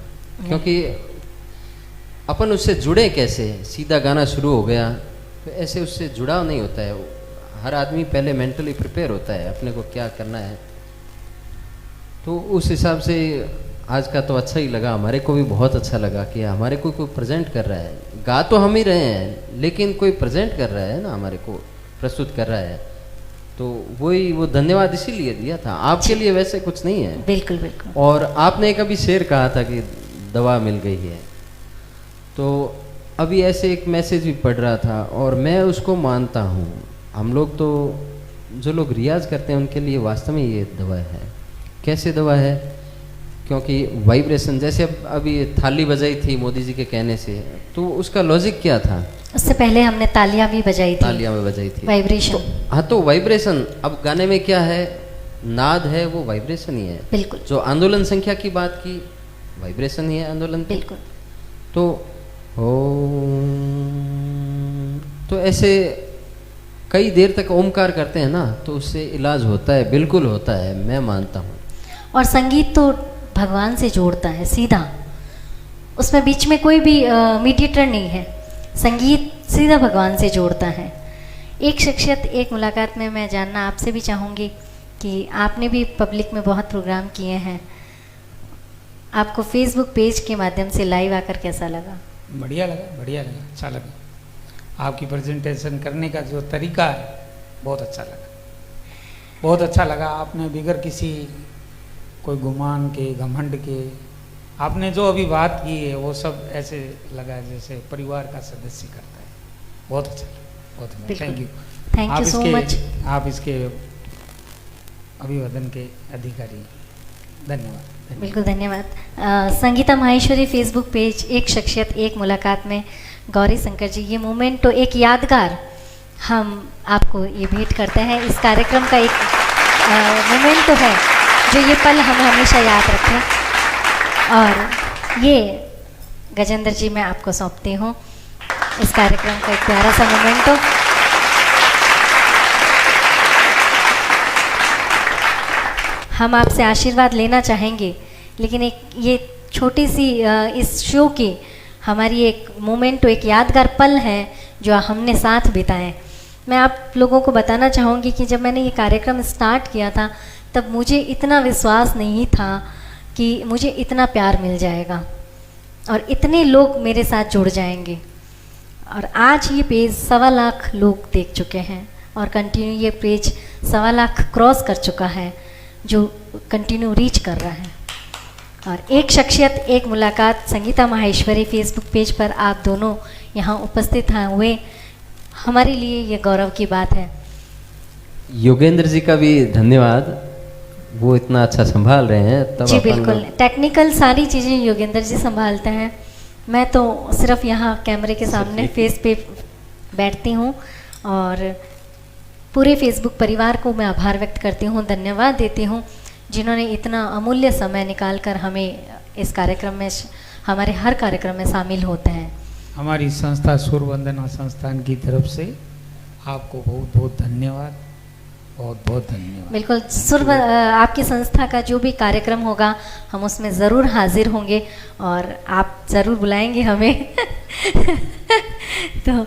Speaker 2: क्योंकि अपन उससे जुड़े कैसे, सीधा गाना शुरू हो गया तो ऐसे उससे जुड़ाव नहीं होता है। हर आदमी पहले मेंटली प्रिपेयर होता है अपने को क्या करना है, तो उस हिसाब से आज का तो अच्छा ही लगा, हमारे को भी बहुत अच्छा लगा कि हमारे को कोई प्रेजेंट कर रहा है। गा तो हम ही रहे हैं लेकिन कोई प्रेजेंट कर रहा है ना, हमारे को प्रस्तुत कर रहा है, तो वही वो धन्यवाद इसीलिए दिया था। आपके लिए वैसे कुछ नहीं है।
Speaker 1: बिल्कुल बिल्कुल।
Speaker 2: और आपने कभी शेर कहा था कि दवा मिल गई है, तो अभी ऐसे एक मैसेज भी पढ़ रहा था और मैं उसको मानता हूँ। हम लोग तो जो लोग रियाज करते हैं उनके लिए वास्तव में ये दवा है। कैसे दवा है? क्योंकि वाइब्रेशन, जैसे अभी थाली बजाई थी मोदी जी के कहने से, तो उसका लॉजिक क्या था?
Speaker 1: उससे पहले हमने तालियां भी बजाई थी,
Speaker 2: तालियां भी बजाई थी,
Speaker 1: वाइब्रेशन।
Speaker 2: हाँ, तो वाइब्रेशन। अब गाने में क्या है? नाद है, वो वाइब्रेशन ही है।
Speaker 1: बिल्कुल।
Speaker 2: जो आंदोलन संख्या की बात की, वाइब्रेशन ही है आंदोलन की।
Speaker 1: बिल्कुल।
Speaker 2: तो तो ऐसे कई देर तक ओमकार करते हैं ना, तो उससे इलाज होता है, बिल्कुल होता है, मैं मानता हूँ।
Speaker 1: और संगीत तो भगवान से जोड़ता है सीधा, उसमें बीच में कोई भी मीडिएटर नहीं है। संगीत सीधा भगवान से जोड़ता है। एक शख्सियत एक मुलाकात में मैं जानना आपसे भी चाहूँगी कि आपने भी पब्लिक में बहुत प्रोग्राम किए हैं, आपको फेसबुक पेज के माध्यम से लाइव आकर कैसा लगा?
Speaker 3: बढ़िया लगा, बढ़िया लगा, अच्छा लगा। आपकी प्रेजेंटेशन करने का जो तरीका है बहुत अच्छा लगा, बहुत अच्छा लगा। आपने बिगर किसी कोई गुमान के, घमंड के, आपने जो अभी बात की है वो सब ऐसे लगा जैसे परिवार का सदस्य करता है। बहुत अच्छा लगा, बहुत अच्छा। Thank you,
Speaker 1: thank you so much.
Speaker 3: आप इसके अभिवादन के अधिकारी, धन्यवाद।
Speaker 1: बिल्कुल धन्यवाद। संगीता माहेश्वरी फेसबुक पेज, एक शख्सियत एक मुलाकात में गौरी शंकर जी, ये मोमेंट तो एक यादगार हम आपको ये भेंट करते हैं। इस कार्यक्रम का एक मोमेंट तो है जो ये पल हम हमेशा याद रखें, और ये गजेंद्र जी मैं आपको सौंपती हूँ इस कार्यक्रम का एक प्यारा सा मोमेंट। तो हम आपसे आशीर्वाद लेना चाहेंगे, लेकिन एक ये छोटी सी इस शो की हमारी एक मोमेंट, एक यादगार पल है जो हमने साथ बिताए। मैं आप लोगों को बताना चाहूँगी कि जब मैंने ये कार्यक्रम स्टार्ट किया था तब मुझे इतना विश्वास नहीं था कि मुझे इतना प्यार मिल जाएगा और इतने लोग मेरे साथ जुड़ जाएंगे। और आज ये पेज 1.25 लाख लोग देख चुके हैं और कंटिन्यू ये पेज 1.25 लाख क्रॉस कर चुका है, जो कंटिन्यू रीच कर रहा है। और एक शख्सियत एक मुलाकात संगीता माहेश्वरी फेसबुक पेज पर आप दोनों यहाँ उपस्थित हुए, हमारे लिए ये गौरव की बात है।
Speaker 2: योगेंद्र जी का भी धन्यवाद, वो इतना अच्छा संभाल रहे हैं। तब
Speaker 1: जी बिल्कुल, टेक्निकल सारी चीज़ें योगेंद्र जी संभालते हैं, मैं तो सिर्फ यहाँ कैमरे के सामने फेस पे बैठती हूँ। और पूरे फेसबुक परिवार को मैं आभार व्यक्त करती हूँ, धन्यवाद देती हूँ जिन्होंने इतना अमूल्य समय निकालकर हमें इस कार्यक्रम में, हमारे हर कार्यक्रम में शामिल होते हैं।
Speaker 3: हमारी संस्था सूर्य वंदना संस्थान की तरफ से आपको बहुत बहुत धन्यवाद, बहुत बहुत धन्यवाद। बिल्कुल,
Speaker 1: आपकी संस्था का जो भी कार्यक्रम होगा हम उसमें ज़रूर हाजिर होंगे और आप ज़रूर बुलाएंगे हमें। तो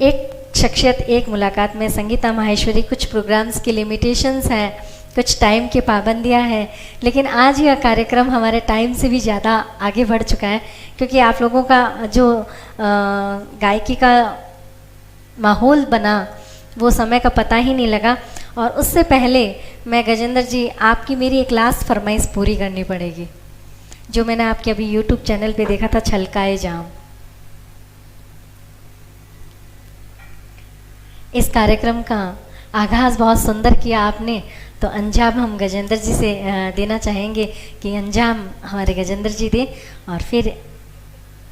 Speaker 1: एक शख्सियत एक मुलाकात में संगीता माहेश्वरी, कुछ प्रोग्राम्स की लिमिटेशंस हैं, कुछ टाइम की पाबंदियां हैं, लेकिन आज यह कार्यक्रम हमारे टाइम से भी ज़्यादा आगे बढ़ चुका है, क्योंकि आप लोगों का जो गायकी का माहौल बना वो समय का पता ही नहीं लगा। और उससे पहले मैं गजेंद्र जी, आपकी मेरी एक लास्ट फरमाइश पूरी करनी पड़ेगी, जो मैंने आपके अभी यूट्यूब चैनल पे देखा था, छलकाए जाम। इस कार्यक्रम का आगाज़ बहुत सुंदर किया आपने, तो अंजाम हम गजेंद्र जी से देना चाहेंगे कि अंजाम हमारे गजेंद्र जी दें, और फिर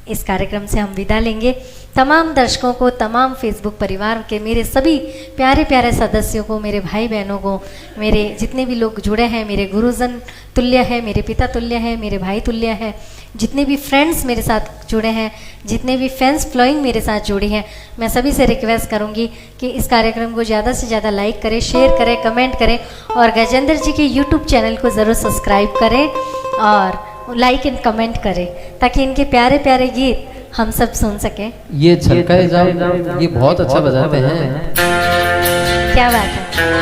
Speaker 1: इस कार्यक्रम से हम विदा लेंगे। तमाम दर्शकों को, तमाम फेसबुक परिवार के मेरे सभी प्यारे प्यारे सदस्यों को, मेरे भाई बहनों को, मेरे जितने भी लोग जुड़े हैं, मेरे गुरुजन तुल्य है, मेरे पिता तुल्य है, मेरे भाई तुल्य है, जितने भी फ्रेंड्स मेरे साथ जुड़े हैं, जितने भी फैंस फ्लोइंग मेरे साथ जुड़ी हैं, मैं सभी से रिक्वेस्ट करूंगी कि इस कार्यक्रम को ज़्यादा से ज़्यादा लाइक करें, शेयर करें, कमेंट करें, और गजेंद्र जी के यूट्यूब चैनल को ज़रूर सब्सक्राइब करें और लाइक एंड कमेंट करें, ताकि इनके प्यारे प्यारे गीत हम सब सुन सकें।
Speaker 2: ये छलकाए जाम ये बहुत अच्छा बजाते हैं।
Speaker 1: क्या बात है।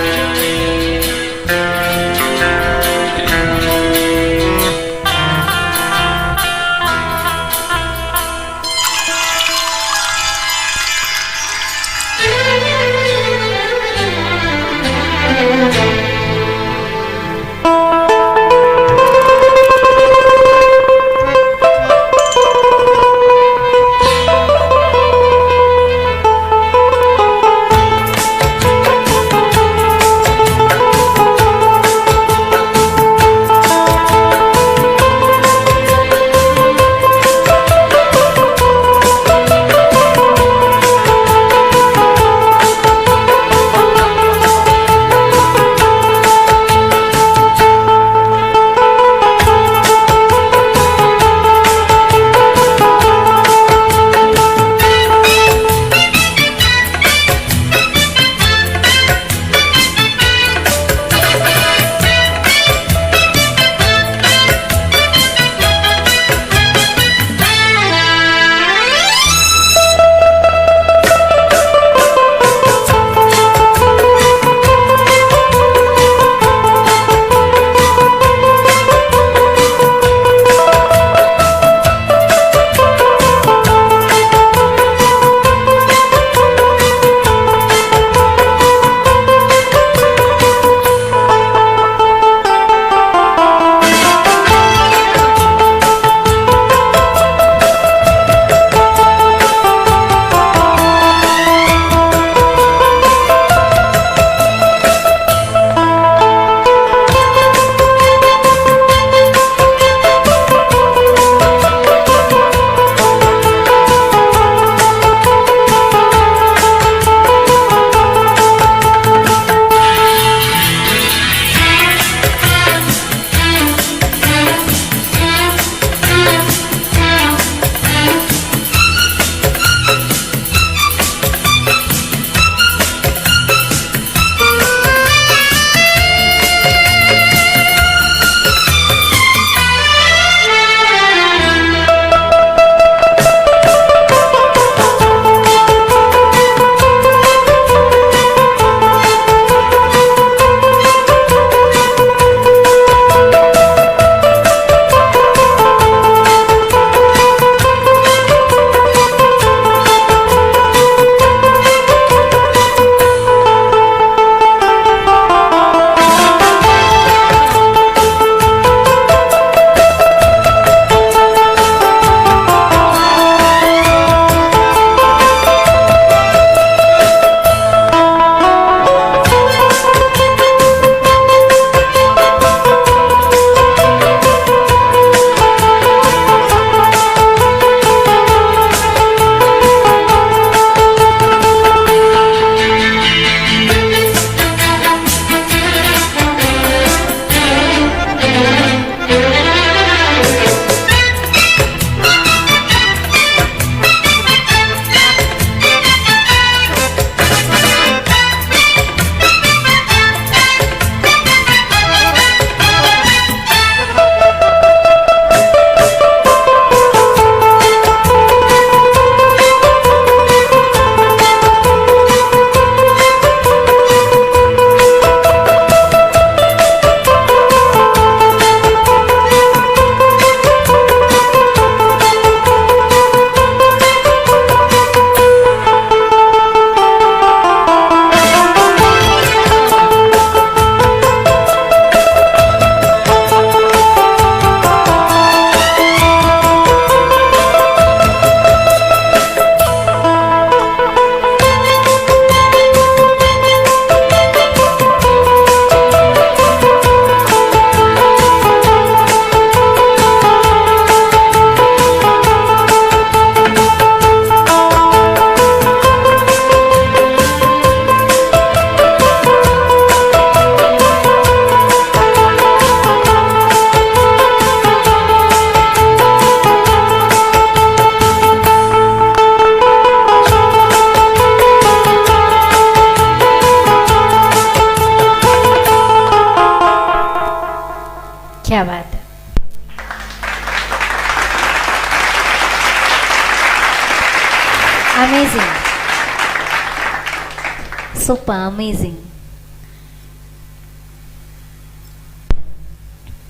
Speaker 1: सुपर अमेजिंग,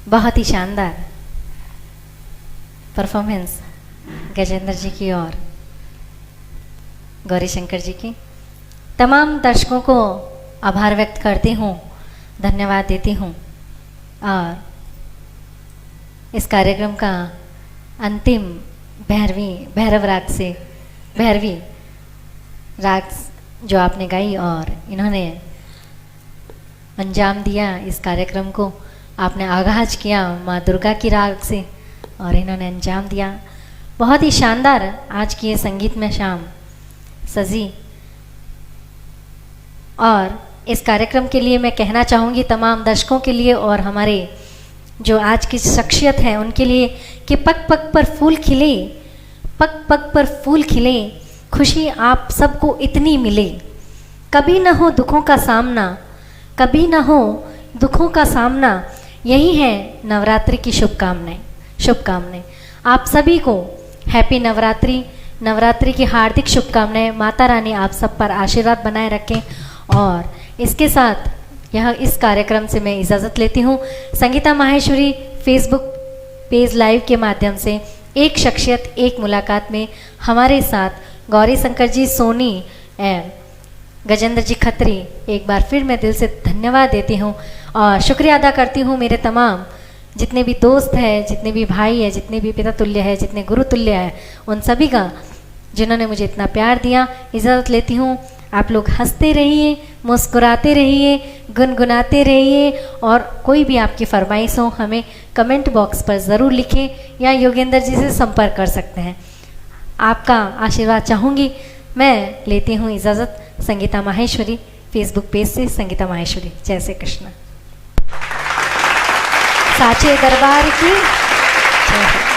Speaker 1: बहुत ही शानदार परफॉर्मेंस गजेंद्र जी की और गौरी शंकर जी की। तमाम दर्शकों को आभार व्यक्त करती हूँ, धन्यवाद देती हूँ और इस कार्यक्रम का अंतिम भैरव राग जो आपने गाई और इन्होंने अंजाम दिया इस कार्यक्रम को, आपने आगाज किया माँ दुर्गा की राग से और इन्होंने अंजाम दिया। बहुत ही शानदार आज की ये संगीत में शाम सजी। और इस कार्यक्रम के लिए मैं कहना चाहूँगी तमाम दर्शकों के लिए और हमारे जो आज की शख्सियत हैं उनके लिए कि पग पग पर फूल खिले, पग पग पर फूल खिले, खुशी आप सबको इतनी मिले, कभी ना हो दुखों का सामना, कभी ना हो दुखों का सामना, यही है नवरात्रि की शुभकामनाएं। आप सभी को हैप्पी नवरात्रि, नवरात्रि की हार्दिक शुभकामनाएं। माता रानी आप सब पर आशीर्वाद बनाए रखें। और इसके साथ इस कार्यक्रम से मैं इजाज़त लेती हूँ। Sangeeta Maheshwari Facebook page live के माध्यम से एक शख्सियत एक मुलाकात में हमारे साथ गौरी शंकर जी सोनी एवं गजेंद्र जी खत्री, एक बार फिर मैं दिल से धन्यवाद देती हूँ और शुक्रिया अदा करती हूँ मेरे तमाम जितने भी दोस्त हैं, जितने भी भाई हैं, जितने भी पिता तुल्य है, जितने गुरु तुल्य है, उन सभी का जिन्होंने मुझे इतना प्यार दिया। इजाज़त लेती हूँ। आप लोग हंसते रहिए, मुस्कुराते रहिए, गुनगुनाते रहिए और कोई भी आपकी फरमाइश हो हमें कमेंट बॉक्स पर ज़रूर लिखें या योगेंद्र जी से संपर्क कर सकते हैं। आपका आशीर्वाद चाहूँगी। मैं लेती हूँ इजाज़त। संगीता माहेश्वरी फेसबुक पेज से संगीता माहेश्वरी। जय श्री कृष्ण। साचे दरबार की जय हो।